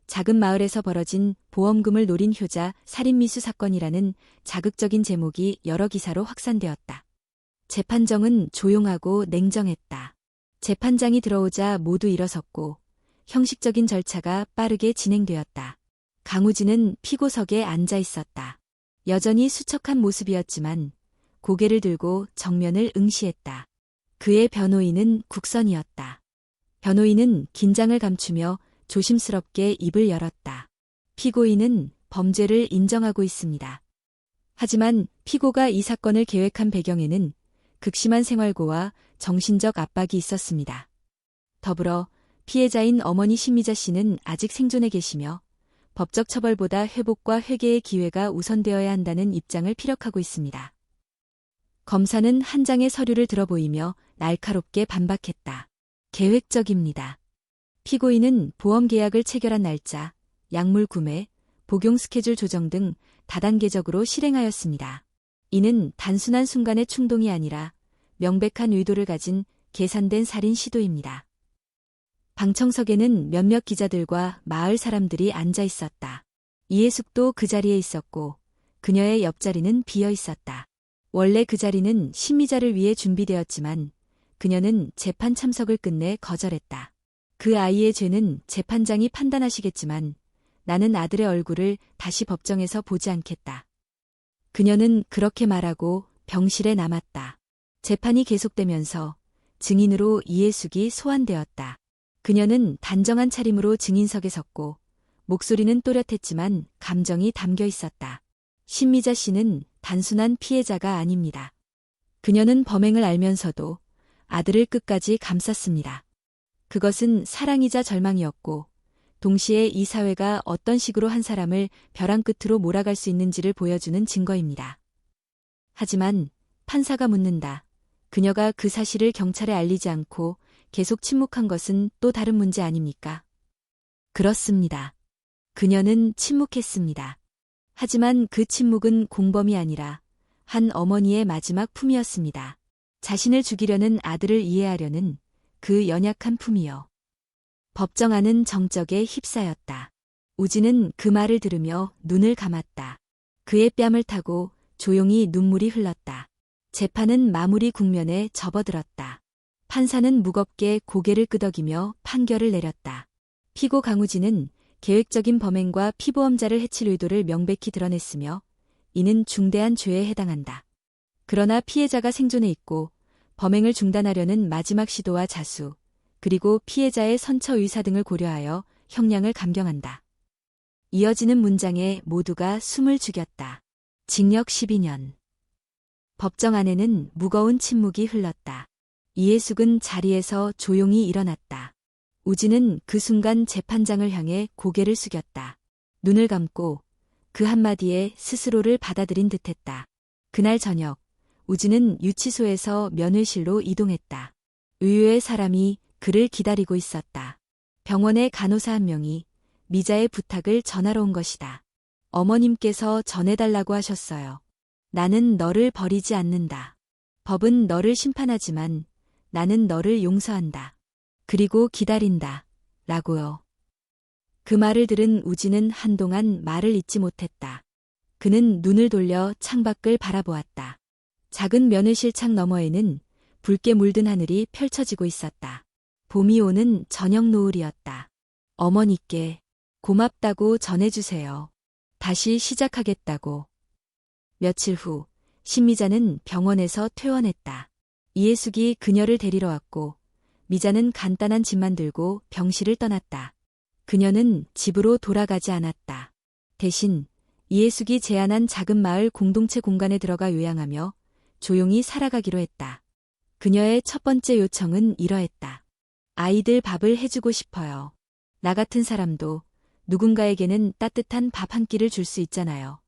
작은 마을에서 벌어진 보험금을 노린 효자 살인미수 사건이라는 자극적인 제목이 여러 기사로 확산되었다. 재판정은 조용하고 냉정했다. 재판장이 들어오자 모두 일어섰고 형식적인 절차가 빠르게 진행되었다. 강우진은 피고석에 앉아 있었다. 여전히 수척한 모습이었지만 고개를 들고 정면을 응시했다. 그의 변호인은 국선이었다. 변호인은 긴장을 감추며 조심스럽게 입을 열었다. 피고인은 범죄를 인정하고 있습니다. 하지만 피고가 이 사건을 계획한 배경에는 극심한 생활고와 정신적 압박이 있었습니다. 더불어 피해자인 어머니 신미자 씨는 아직 생존해 계시며 법적 처벌보다 회복과 회개의 기회가 우선되어야 한다는 입장을 피력하고 있습니다. 검사는 한 장의 서류를 들어보이며 날카롭게 반박했다. 계획적입니다. 피고인은 보험 계약을 체결한 날짜, 약물 구매, 복용 스케줄 조정 등 다단계적으로 실행하였습니다. 이는 단순한 순간의 충동이 아니라 명백한 의도를 가진 계산된 살인 시도입니다. 방청석에는 몇몇 기자들과 마을 사람들이 앉아 있었다. 이해숙도 그 자리에 있었고 그녀의 옆자리는 비어 있었다. 원래 그 자리는 신미자를 위해 준비되었지만 그녀는 재판 참석을 끝내 거절했다. 그 아이의 죄는 재판장이 판단하시겠지만 나는 아들의 얼굴을 다시 법정에서 보지 않겠다. 그녀는 그렇게 말하고 병실에 남았다. 재판이 계속되면서 증인으로 이해숙이 소환되었다. 그녀는 단정한 차림으로 증인석에 섰고 목소리는 또렷했지만 감정이 담겨 있었다. 신미자 씨는 단순한 피해자가 아닙니다. 그녀는 범행을 알면서도 아들을 끝까지 감쌌습니다. 그것은 사랑이자 절망이었고 동시에 이 사회가 어떤 식으로 한 사람을 벼랑 끝으로 몰아갈 수 있는지를 보여주는 증거입니다. 하지만 판사가 묻는다. 그녀가 그 사실을 경찰에 알리지 않고 계속 침묵한 것은 또 다른 문제 아닙니까? 그렇습니다. 그녀는 침묵했습니다. 하지만 그 침묵은 공범이 아니라 한 어머니의 마지막 품이었습니다. 자신을 죽이려는 아들을 이해하려는 그 연약한 품이요. 법정 안은 정적에 휩싸였다. 우진은 그 말을 들으며 눈을 감았다. 그의 뺨을 타고 조용히 눈물이 흘렀다. 재판은 마무리 국면에 접어들었다. 판사는 무겁게 고개를 끄덕이며 판결을 내렸다. 피고 강우진은 계획적인 범행과 피보험자를 해칠 의도를 명백히 드러냈으며 이는 중대한 죄에 해당한다. 그러나 피해자가 생존해 있고 범행을 중단하려는 마지막 시도와 자수, 그리고 피해자의 선처 의사 등을 고려하여 형량을 감경한다. 이어지는 문장에 모두가 숨을 죽였다. 징역 12년. 법정 안에는 무거운 침묵이 흘렀다. 이해숙은 자리에서 조용히 일어났다. 우진은 그 순간 재판장을 향해 고개를 숙였다. 눈을 감고 그 한마디에 스스로를 받아들인 듯했다. 그날 저녁, 우진은 유치소에서 면회실로 이동했다. 의외의 사람이 그를 기다리고 있었다. 병원의 간호사 한 명이 미자의 부탁을 전하러 온 것이다. 어머님께서 전해달라고 하셨어요. 나는 너를 버리지 않는다. 법은 너를 심판하지만 나는 너를 용서한다. 그리고 기다린다. 라고요. 그 말을 들은 우진은 한동안 말을 잇지 못했다. 그는 눈을 돌려 창밖을 바라보았다. 작은 면회실 창 너머에는 붉게 물든 하늘이 펼쳐지고 있었다. 봄이 오는 저녁 노을이었다. 어머니께 고맙다고 전해주세요. 다시 시작하겠다고. 며칠 후 신미자는 병원에서 퇴원했다. 이해숙이 그녀를 데리러 왔고 미자는 간단한 짐만 들고 병실을 떠났다. 그녀는 집으로 돌아가지 않았다. 대신 이해숙이 제안한 작은 마을 공동체 공간에 들어가 요양하며 조용히 살아가기로 했다. 그녀의 첫 번째 요청은 이러했다. 아이들 밥을 해주고 싶어요. 나 같은 사람도 누군가에게는 따뜻한 밥 한 끼를 줄 수 있잖아요.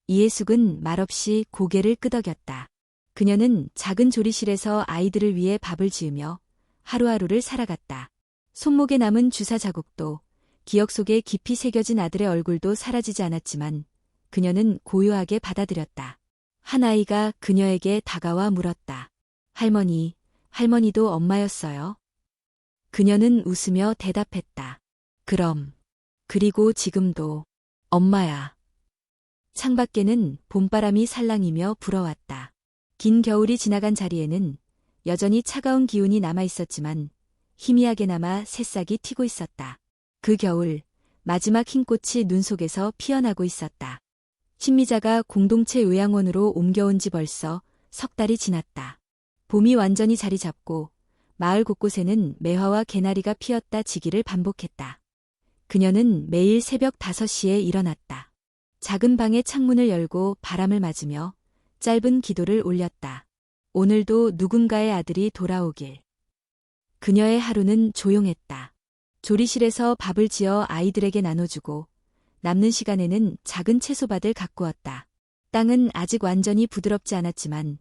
이해숙은 말없이 고개를 끄덕였다. 그녀는 작은 조리실에서 아이들을 위해 밥을 지으며 하루하루를 살아갔다. 손목에 남은 주사 자국도 기억 속에 깊이 새겨진 아들의 얼굴도 사라지지 않았지만 그녀는 고요하게 받아들였다. 한 아이가 그녀에게 다가와 물었다. 할머니, 할머니도 엄마였어요? 그녀는 웃으며 대답했다. 그럼. 그리고 지금도 엄마야. 창밖에는 봄바람이 살랑이며 불어왔다. 긴 겨울이 지나간 자리에는 여전히 차가운 기운이 남아있었지만 희미하게 남아 새싹이 튀고 있었다. 그 겨울, 마지막 흰 꽃이 눈 속에서 피어나고 있었다. 신미자가 공동체 요양원으로 옮겨온 지 벌써 석 달이 지났다. 봄이 완전히 자리 잡고 마을 곳곳에는 매화와 개나리가 피었다 지기를 반복했다. 그녀는 매일 새벽 5시에 일어났다. 작은 방의 창문을 열고 바람을 맞으며 짧은 기도를 올렸다. 오늘도 누군가의 아들이 돌아오길. 그녀의 하루는 조용했다. 조리실에서 밥을 지어 아이들에게 나눠주고 남는 시간에는 작은 채소밭을 가꾸었다. 땅은 아직 완전히 부드럽지 않았지만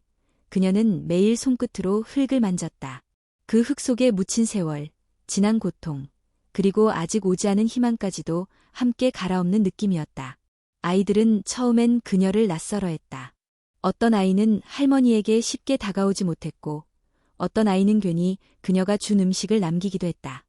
그녀는 매일 손끝으로 흙을 만졌다. 그 흙 속에 묻힌 세월, 지난 고통, 그리고 아직 오지 않은 희망까지도 함께 갈아엎는 느낌이었다. 아이들은 처음엔 그녀를 낯설어했다. 어떤 아이는 할머니에게 쉽게 다가오지 못했고 어떤 아이는 괜히 그녀가 준 음식을 남기기도 했다.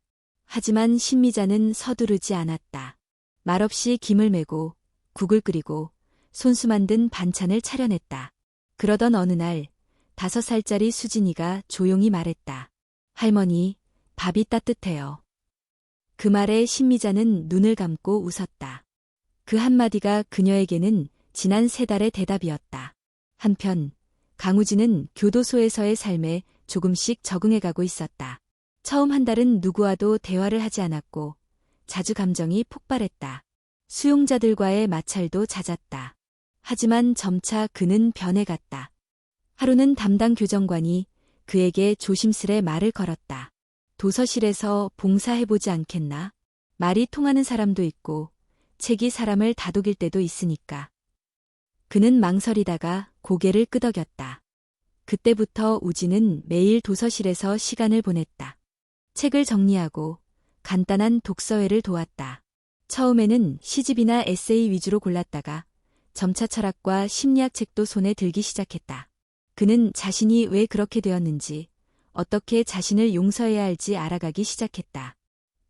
하지만 신미자는 서두르지 않았다. 말없이 김을 메고 국을 끓이고 손수 만든 반찬을 차려냈다. 그러던 어느 날 5살짜리 수진이가 조용히 말했다. 할머니, 밥이 따뜻해요. 그 말에 신미자는 눈을 감고 웃었다. 그 한마디가 그녀에게는 지난 3달의 대답이었다. 한편 강우진은 교도소에서의 삶에 조금씩 적응해가고 있었다. 처음 한 달은 누구와도 대화를 하지 않았고 자주 감정이 폭발했다. 수용자들과의 마찰도 잦았다. 하지만 점차 그는 변해갔다. 하루는 담당 교정관이 그에게 조심스레 말을 걸었다. 도서실에서 봉사해보지 않겠나? 말이 통하는 사람도 있고 책이 사람을 다독일 때도 있으니까. 그는 망설이다가 고개를 끄덕였다. 그때부터 우진은 매일 도서실에서 시간을 보냈다. 책을 정리하고 간단한 독서회를 도왔다. 처음에는 시집이나 에세이 위주로 골랐다가 점차 철학과 심리학 책도 손에 들기 시작했다. 그는 자신이 왜 그렇게 되었는지, 어떻게 자신을 용서해야 할지 알아가기 시작했다.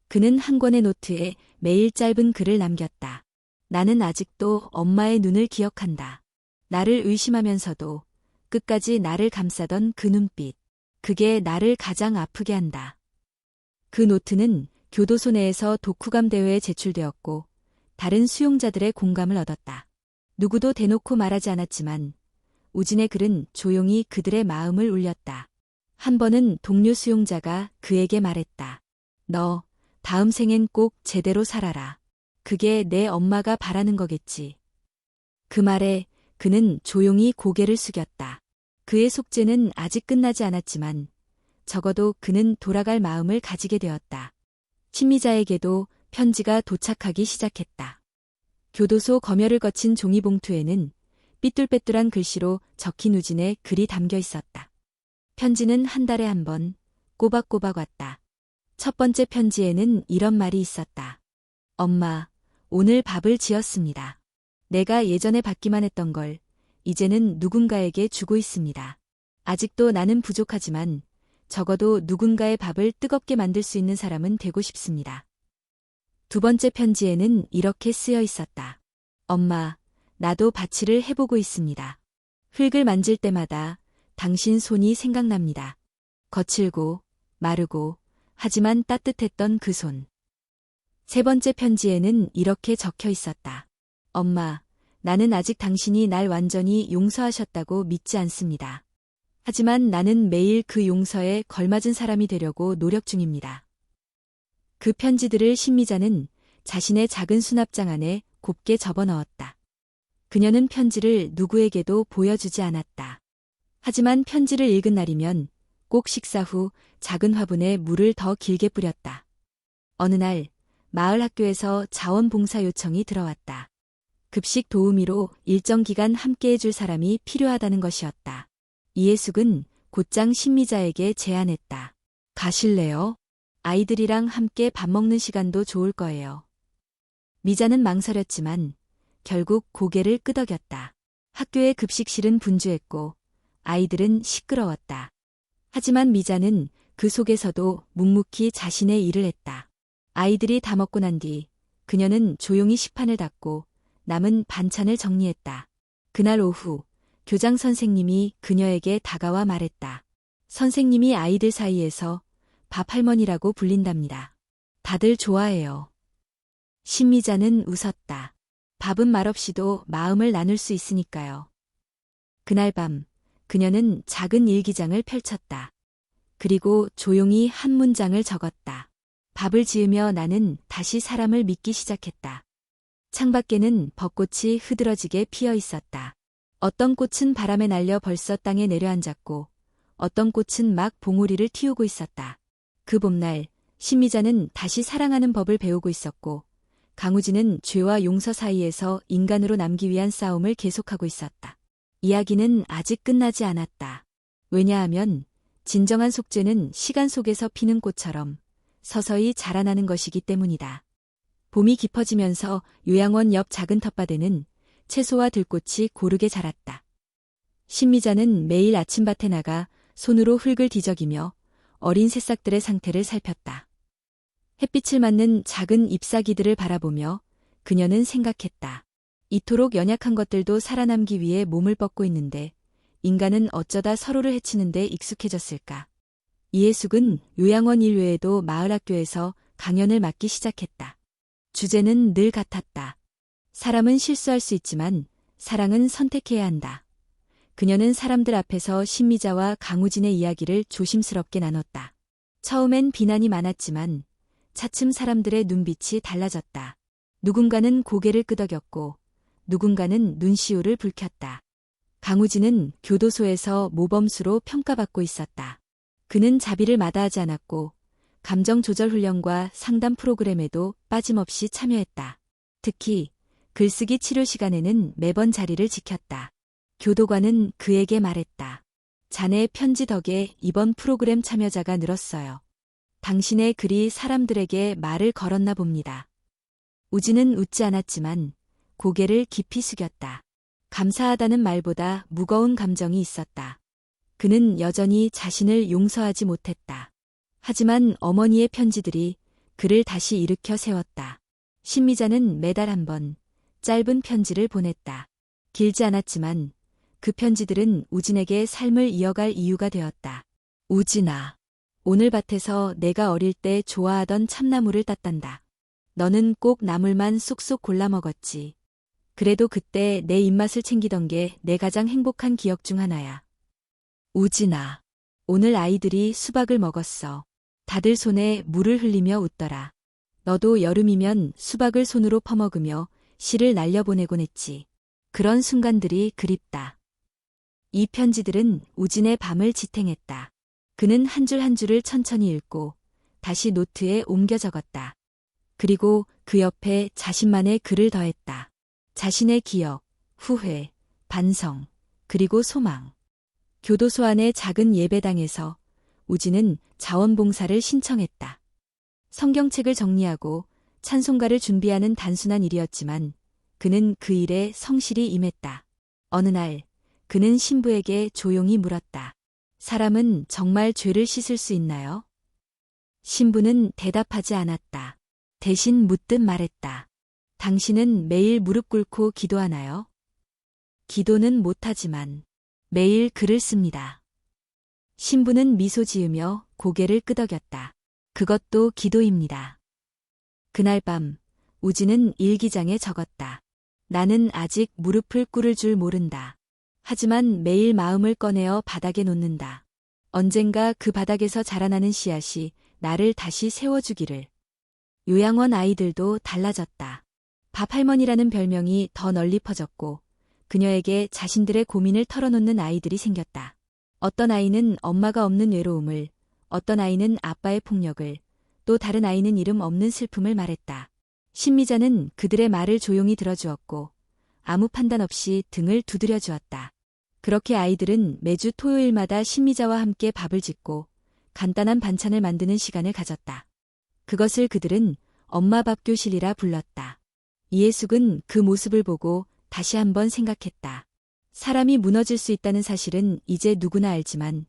그는 한 권의 노트에 매일 짧은 글을 남겼다. 나는 아직도 엄마의 눈을 기억한다. 나를 의심하면서도 끝까지 나를 감싸던 그 눈빛. 그게 나를 가장 아프게 한다. 그 노트는 교도소 내에서 독후감 대회에 제출되었고 다른 수용자들의 공감을 얻었다. 누구도 대놓고 말하지 않았지만 우진의 글은 조용히 그들의 마음을 울렸다. 한 번은 동료 수용자가 그에게 말했다. 너 다음 생엔 꼭 제대로 살아라. 그게 내 엄마가 바라는 거겠지. 그 말에 그는 조용히 고개를 숙였다. 그의 속죄는 아직 끝나지 않았지만 적어도 그는 돌아갈 마음을 가지게 되었다. 심리자에게도 편지가 도착하기 시작했다. 교도소 검열을 거친 종이봉투에는 삐뚤빼뚤한 글씨로 적힌 우진의 글이 담겨 있었다. 편지는 한 달에 한 번 꼬박꼬박 왔다. 첫 번째 편지에는 이런 말이 있었다. 엄마, 오늘 밥을 지었습니다. 내가 예전에 받기만 했던 걸 이제는 누군가에게 주고 있습니다. 아직도 나는 부족하지만 적어도 누군가의 밥을 뜨겁게 만들 수 있는 사람은 되고 싶습니다. 두 번째 편지에는 이렇게 쓰여 있었다. 엄마, 나도 밭일을 해보고 있습니다. 흙을 만질 때마다 당신 손이 생각납니다. 거칠고 마르고 하지만 따뜻했던 그 손. 세 번째 편지에는 이렇게 적혀 있었다. 엄마, 나는 아직 당신이 날 완전히 용서하셨다고 믿지 않습니다. 하지만 나는 매일 그 용서에 걸맞은 사람이 되려고 노력 중입니다. 그 편지들을 심리자는 자신의 작은 수납장 안에 곱게 접어넣었다. 그녀는 편지를 누구에게도 보여주지 않았다. 하지만 편지를 읽은 날이면 꼭 식사 후 작은 화분에 물을 더 길게 뿌렸다. 어느 날 마을 학교에서 자원봉사 요청이 들어왔다. 급식 도우미로 일정 기간 함께해 줄 사람이 필요하다는 것이었다. 이해숙은 곧장 심리자에게 제안했다. 가실래요? 아이들이랑 함께 밥 먹는 시간도 좋을 거예요. 미자는 망설였지만 결국 고개를 끄덕였다. 학교의 급식실은 분주했고 아이들은 시끄러웠다. 하지만 미자는 그 속에서도 묵묵히 자신의 일을 했다. 아이들이 다 먹고 난 뒤 그녀는 조용히 식판을 닫고 남은 반찬을 정리했다. 그날 오후 교장 선생님이 그녀에게 다가와 말했다. 선생님이 아이들 사이에서 밥 할머니라고 불린답니다. 다들 좋아해요. 심미자는 웃었다. 밥은 말없이도 마음을 나눌 수 있으니까요. 그날 밤 그녀는 작은 일기장을 펼쳤다. 그리고 조용히 한 문장을 적었다. 밥을 지으며 나는 다시 사람을 믿기 시작했다. 창밖에는 벚꽃이 흐드러지게 피어 있었다. 어떤 꽃은 바람에 날려 벌써 땅에 내려앉았고 어떤 꽃은 막 봉우리를 틔우고 있었다. 그 봄날 심미자는 다시 사랑하는 법을 배우고 있었고 강우진은 죄와 용서 사이에서 인간으로 남기 위한 싸움을 계속하고 있었다. 이야기는 아직 끝나지 않았다. 왜냐하면 진정한 속죄는 시간 속에서 피는 꽃처럼 서서히 자라나는 것이기 때문이다. 봄이 깊어지면서 요양원 옆 작은 텃밭에는 채소와 들꽃이 고르게 자랐다. 심미자는 매일 아침밭에 나가 손으로 흙을 뒤적이며 어린 새싹들의 상태를 살폈다. 햇빛을 맞는 작은 잎사귀들을 바라보며 그녀는 생각했다. 이토록 연약한 것들도 살아남기 위해 몸을 뻗고 있는데 인간은 어쩌다 서로를 해치는데 익숙해졌을까. 이해숙은 요양원 일 외에도 마을 학교에서 강연을 맡기 시작했다. 주제는 늘 같았다. 사람은 실수할 수 있지만 사랑은 선택해야 한다. 그녀는 사람들 앞에서 심미자와 강우진의 이야기를 조심스럽게 나눴다. 처음엔 비난이 많았지만 차츰 사람들의 눈빛이 달라졌다. 누군가는 고개를 끄덕였고 누군가는 눈시울을 붉혔다. 강우진은 교도소에서 모범수로 평가받고 있었다. 그는 자비를 마다하지 않았고 감정 조절 훈련과 상담 프로그램에도 빠짐없이 참여했다. 특히 글쓰기 치료 시간에는 매번 자리를 지켰다. 교도관은 그에게 말했다. 자네의 편지 덕에 이번 프로그램 참여자가 늘었어요. 당신의 글이 사람들에게 말을 걸었나 봅니다. 우진은 웃지 않았지만 고개를 깊이 숙였다. 감사하다는 말보다 무거운 감정이 있었다. 그는 여전히 자신을 용서하지 못했다. 하지만 어머니의 편지들이 그를 다시 일으켜 세웠다. 심미자는 매달 한 번 짧은 편지를 보냈다. 길지 않았지만 그 편지들은 우진에게 삶을 이어갈 이유가 되었다. 우진아, 오늘 밭에서 내가 어릴 때 좋아하던 참나무를 땄단다. 너는 꼭 나물만 쏙쏙 골라 먹었지. 그래도 그때 내 입맛을 챙기던 게 내 가장 행복한 기억 중 하나야. 우진아. 오늘 아이들이 수박을 먹었어. 다들 손에 물을 흘리며 웃더라. 너도 여름이면 수박을 손으로 퍼먹으며 씨를 날려보내곤 했지. 그런 순간들이 그립다. 이 편지들은 우진의 밤을 지탱했다. 그는 한 줄 한 줄을 천천히 읽고 다시 노트에 옮겨 적었다. 그리고 그 옆에 자신만의 글을 더했다. 자신의 기억, 후회, 반성, 그리고 소망. 교도소 안의 작은 예배당에서 우진은 자원봉사를 신청했다. 성경책을 정리하고 찬송가를 준비하는 단순한 일이었지만 그는 그 일에 성실히 임했다. 어느 날 그는 신부에게 조용히 물었다. 사람은 정말 죄를 씻을 수 있나요? 신부는 대답하지 않았다. 대신 묻듯 말했다. 당신은 매일 무릎 꿇고 기도하나요? 기도는 못하지만 매일 글을 씁니다. 신부는 미소 지으며 고개를 끄덕였다. 그것도 기도입니다. 그날 밤 우진은 일기장에 적었다. 나는 아직 무릎을 꿇을 줄 모른다. 하지만 매일 마음을 꺼내어 바닥에 놓는다. 언젠가 그 바닥에서 자라나는 씨앗이 나를 다시 세워주기를. 요양원 아이들도 달라졌다. 밥할머니라는 별명이 더 널리 퍼졌고 그녀에게 자신들의 고민을 털어놓는 아이들이 생겼다. 어떤 아이는 엄마가 없는 외로움을, 어떤 아이는 아빠의 폭력을, 또 다른 아이는 이름 없는 슬픔을 말했다. 신미자는 그들의 말을 조용히 들어주었고 아무 판단 없이 등을 두드려 주었다. 그렇게 아이들은 매주 토요일마다 신미자와 함께 밥을 짓고 간단한 반찬을 만드는 시간을 가졌다. 그것을 그들은 엄마 밥 교실이라 불렀다. 이해숙은 그 모습을 보고 다시 한번 생각했다. 사람이 무너질 수 있다는 사실은 이제 누구나 알지만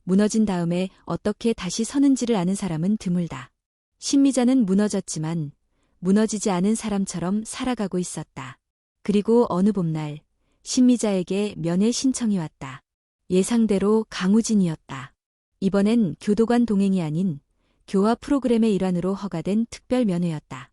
무너진 다음에 어떻게 다시 서는지를 아는 사람은 드물다. 신미자는 무너졌지만 무너지지 않은 사람처럼 살아가고 있었다. 그리고 어느 봄날 신미자에게 면회 신청이 왔다. 예상대로 강우진이었다. 이번엔 교도관 동행이 아닌 교화 프로그램의 일환으로 허가된 특별 면회였다.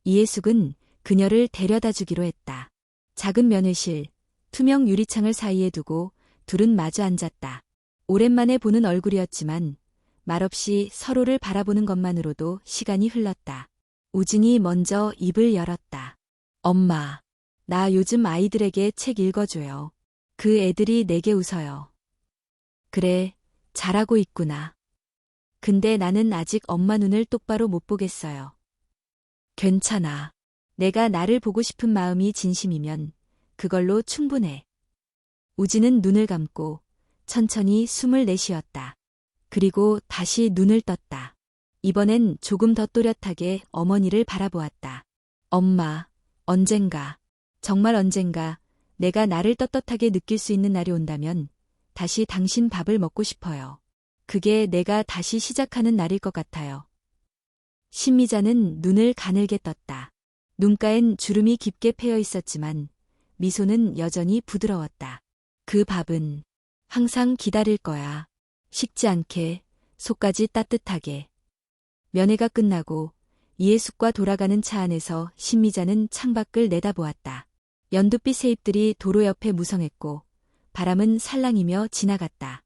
이해숙은 그녀를 데려다 주기로 했다. 작은 면회실, 투명 유리창을 사이에 두고 둘은 마주 앉았다. 오랜만에 보는 얼굴이었지만 말없이 서로를 바라보는 것만으로도 시간이 흘렀다. 우진이 먼저 입을 열었다. 엄마, 나 요즘 아이들에게 책 읽어줘요. 그 애들이 내게 웃어요. 그래, 잘하고 있구나. 근데 나는 아직 엄마 눈을 똑바로 못 보겠어요. 괜찮아. 내가 나를 보고 싶은 마음이 진심이면 그걸로 충분해. 우진은 눈을 감고 천천히 숨을 내쉬었다. 그리고 다시 눈을 떴다. 이번엔 조금 더 또렷하게 어머니를 바라보았다. 엄마, 언젠가, 정말 언젠가 내가 나를 떳떳하게 느낄 수 있는 날이 온다면 다시 당신 밥을 먹고 싶어요. 그게 내가 다시 시작하는 날일 것 같아요. 신미자는 눈을 가늘게 떴다. 눈가엔 주름이 깊게 패여 있었지만 미소는 여전히 부드러웠다. 그 밥은 항상 기다릴 거야. 식지 않게, 속까지 따뜻하게. 면회가 끝나고 이해숙과 돌아가는 차 안에서 신미자는 창밖을 내다보았다. 연두빛 새잎들이 도로 옆에 무성했고 바람은 살랑이며 지나갔다.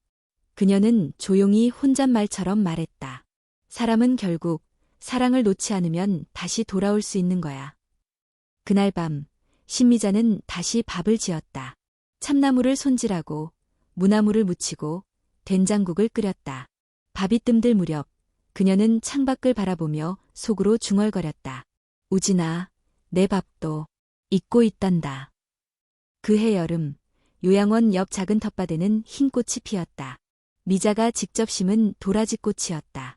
그녀는 조용히 혼잣말처럼 말했다. 사람은 결국 사랑을 놓지 않으면 다시 돌아올 수 있는 거야. 그날 밤 신미자는 다시 밥을 지었다. 참나무를 손질하고 무나무를 무치고 된장국을 끓였다. 밥이 뜸들 무렵 그녀는 창밖을 바라보며 속으로 중얼거렸다. 우진아, 내 밥도 잊고 있단다. 그해 여름 요양원 옆 작은 텃밭에는 흰 꽃이 피었다. 미자가 직접 심은 도라지꽃이었다.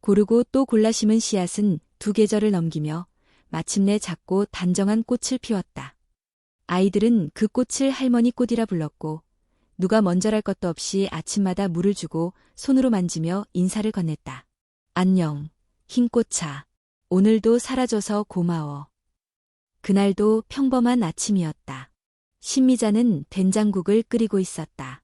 고르고 또 골라 심은 씨앗은 두 계절을 넘기며 마침내 작고 단정한 꽃을 피웠다. 아이들은 그 꽃을 할머니 꽃이라 불렀고 누가 먼저랄 것도 없이 아침마다 물을 주고 손으로 만지며 인사를 건넸다. 안녕, 흰꽃아. 오늘도 살아줘서 고마워. 그날도 평범한 아침이었다. 신미자는 된장국을 끓이고 있었다.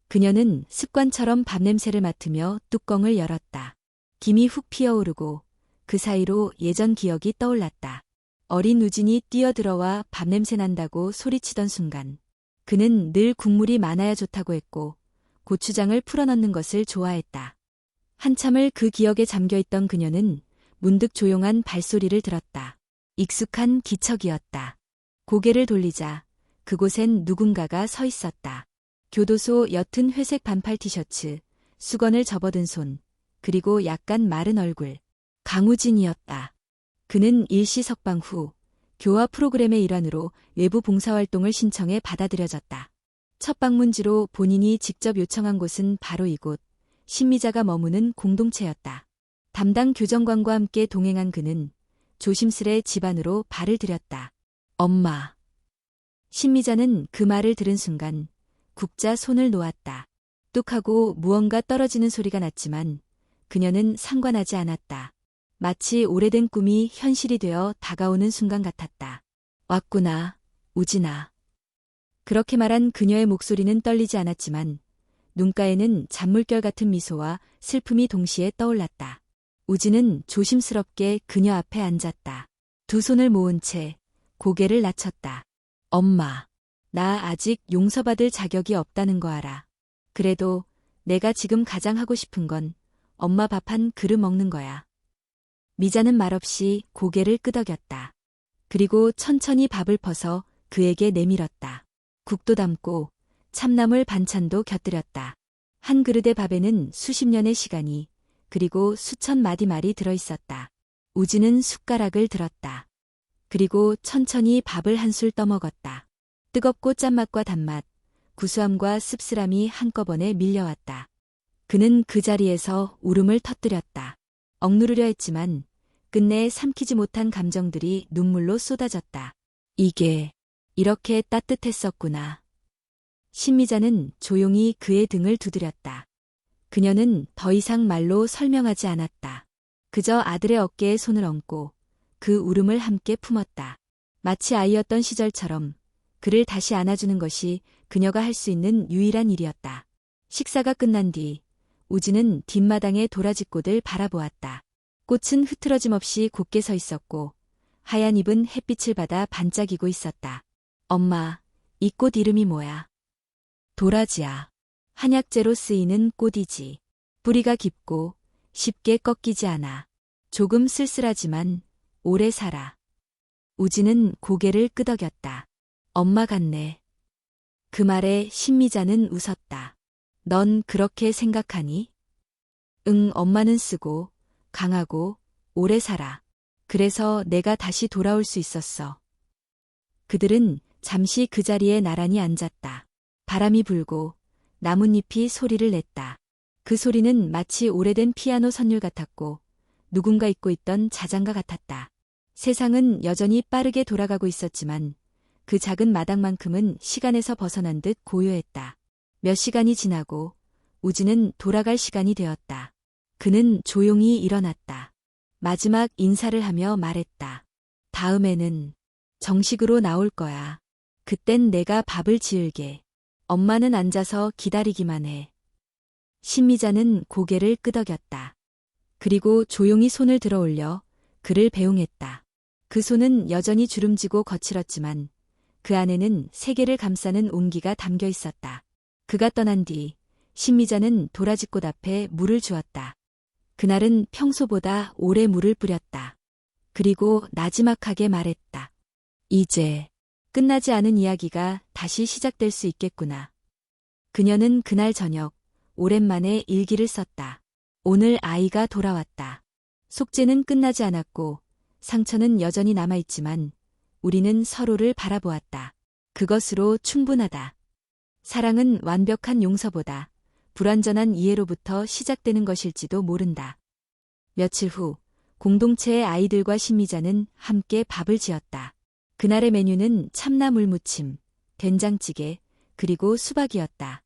그녀는 습관처럼 밥 냄새를 맡으며 뚜껑을 열었다. 김이 훅 피어오르고 그 사이로 예전 기억이 떠올랐다. 어린 우진이 뛰어들어와 밥 냄새 난다고 소리치던 순간 그는 늘 국물이 많아야 좋다고 했고 고추장을 풀어넣는 것을 좋아했다. 한참을 그 기억에 잠겨있던 그녀는 문득 조용한 발소리를 들었다. 익숙한 기척이었다. 고개를 돌리자 그곳엔 누군가가 서 있었다. 교도소 옅은 회색 반팔 티셔츠, 수건을 접어든 손, 그리고 약간 마른 얼굴. 강우진이었다. 그는 일시 석방 후 교화 프로그램의 일환으로 외부 봉사활동을 신청해 받아들여졌다. 첫 방문지로 본인이 직접 요청한 곳은 바로 이곳, 신미자가 머무는 공동체였다. 담당 교정관과 함께 동행한 그는 조심스레 집 안으로 발을 들였다. 엄마. 신미자는 그 말을 들은 순간 굽자 손을 놓았다. 뚝 하고 무언가 떨어지는 소리가 났지만 그녀는 상관하지 않았다. 마치 오래된 꿈이 현실이 되어 다가오는 순간 같았다. 왔구나, 우진아. 그렇게 말한 그녀의 목소리는 떨리지 않았지만 눈가에는 잔물결 같은 미소와 슬픔이 동시에 떠올랐다. 우진은 조심스럽게 그녀 앞에 앉았다. 두 손을 모은 채 고개를 낮췄다. 엄마, 나 아직 용서받을 자격이 없다는 거 알아. 그래도 내가 지금 가장 하고 싶은 건 엄마 밥 한 그릇 먹는 거야. 미자는 말없이 고개를 끄덕였다. 그리고 천천히 밥을 퍼서 그에게 내밀었다. 국도 담고 참나물 반찬도 곁들였다. 한 그릇의 밥에는 수십 년의 시간이 그리고 수천 마디 말이 들어있었다. 우진은 숟가락을 들었다. 그리고 천천히 밥을 한술 떠먹었다. 뜨겁고 짠맛과 단맛, 구수함과 씁쓸함이 한꺼번에 밀려왔다. 그는 그 자리에서 울음을 터뜨렸다. 억누르려 했지만 끝내 삼키지 못한 감정들이 눈물로 쏟아졌다. 이게 이렇게 따뜻했었구나. 신미자는 조용히 그의 등을 두드렸다. 그녀는 더 이상 말로 설명하지 않았다. 그저 아들의 어깨에 손을 얹고 그 울음을 함께 품었다. 마치 아이였던 시절처럼 그를 다시 안아주는 것이 그녀가 할 수 있는 유일한 일이었다. 식사가 끝난 뒤 우진은 뒷마당의 도라지꽃을 바라보았다. 꽃은 흐트러짐 없이 곧게 서 있었고 하얀 잎은 햇빛을 받아 반짝이고 있었다. 엄마, 이 꽃 이름이 뭐야? 도라지야. 한약재로 쓰이는 꽃이지. 뿌리가 깊고 쉽게 꺾이지 않아. 조금 쓸쓸하지만 오래 살아. 우진은 고개를 끄덕였다. 엄마 같네. 그 말에 신미자는 웃었다. 넌 그렇게 생각하니? 응, 엄마는 쓰고 강하고 오래 살아. 그래서 내가 다시 돌아올 수 있었어. 그들은 잠시 그 자리에 나란히 앉았다. 바람이 불고 나뭇잎이 소리를 냈다. 그 소리는 마치 오래된 피아노 선율 같았고 누군가 잊고 있던 자장가 같았다. 세상은 여전히 빠르게 돌아가고 있었지만 그 작은 마당만큼은 시간에서 벗어난 듯 고요했다. 몇 시간이 지나고 우진은 돌아갈 시간이 되었다. 그는 조용히 일어났다. 마지막 인사를 하며 말했다. 다음에는 정식으로 나올 거야. 그땐 내가 밥을 지을게. 엄마는 앉아서 기다리기만 해. 신미자는 고개를 끄덕였다. 그리고 조용히 손을 들어 올려 그를 배웅했다. 그 손은 여전히 주름지고 거칠었지만 그 안에는 세계를 감싸는 온기가 담겨 있었다. 그가 떠난 뒤 신미자는 도라지꽃 앞에 물을 주었다. 그날은 평소보다 오래 물을 뿌렸다. 그리고 나지막하게 말했다. 이제 끝나지 않은 이야기가 다시 시작될 수 있겠구나. 그녀는 그날 저녁 오랜만에 일기를 썼다. 오늘 아이가 돌아왔다. 속죄는 끝나지 않았고 상처는 여전히 남아있지만 우리는 서로를 바라보았다. 그것으로 충분하다. 사랑은 완벽한 용서보다 불완전한 이해로부터 시작되는 것일지도 모른다. 며칠 후 공동체의 아이들과 신미자는 함께 밥을 지었다. 그날의 메뉴는 참나물무침, 된장찌개, 그리고 수박이었다.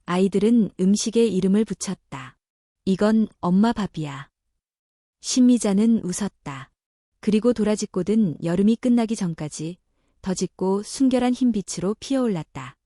아이들은 음식에 이름을 붙였다. 이건 엄마 밥이야. 신미자는 웃었다. 그리고 도라지꽃은 여름이 끝나기 전까지 더 짙고 순결한 흰빛으로 피어올랐다.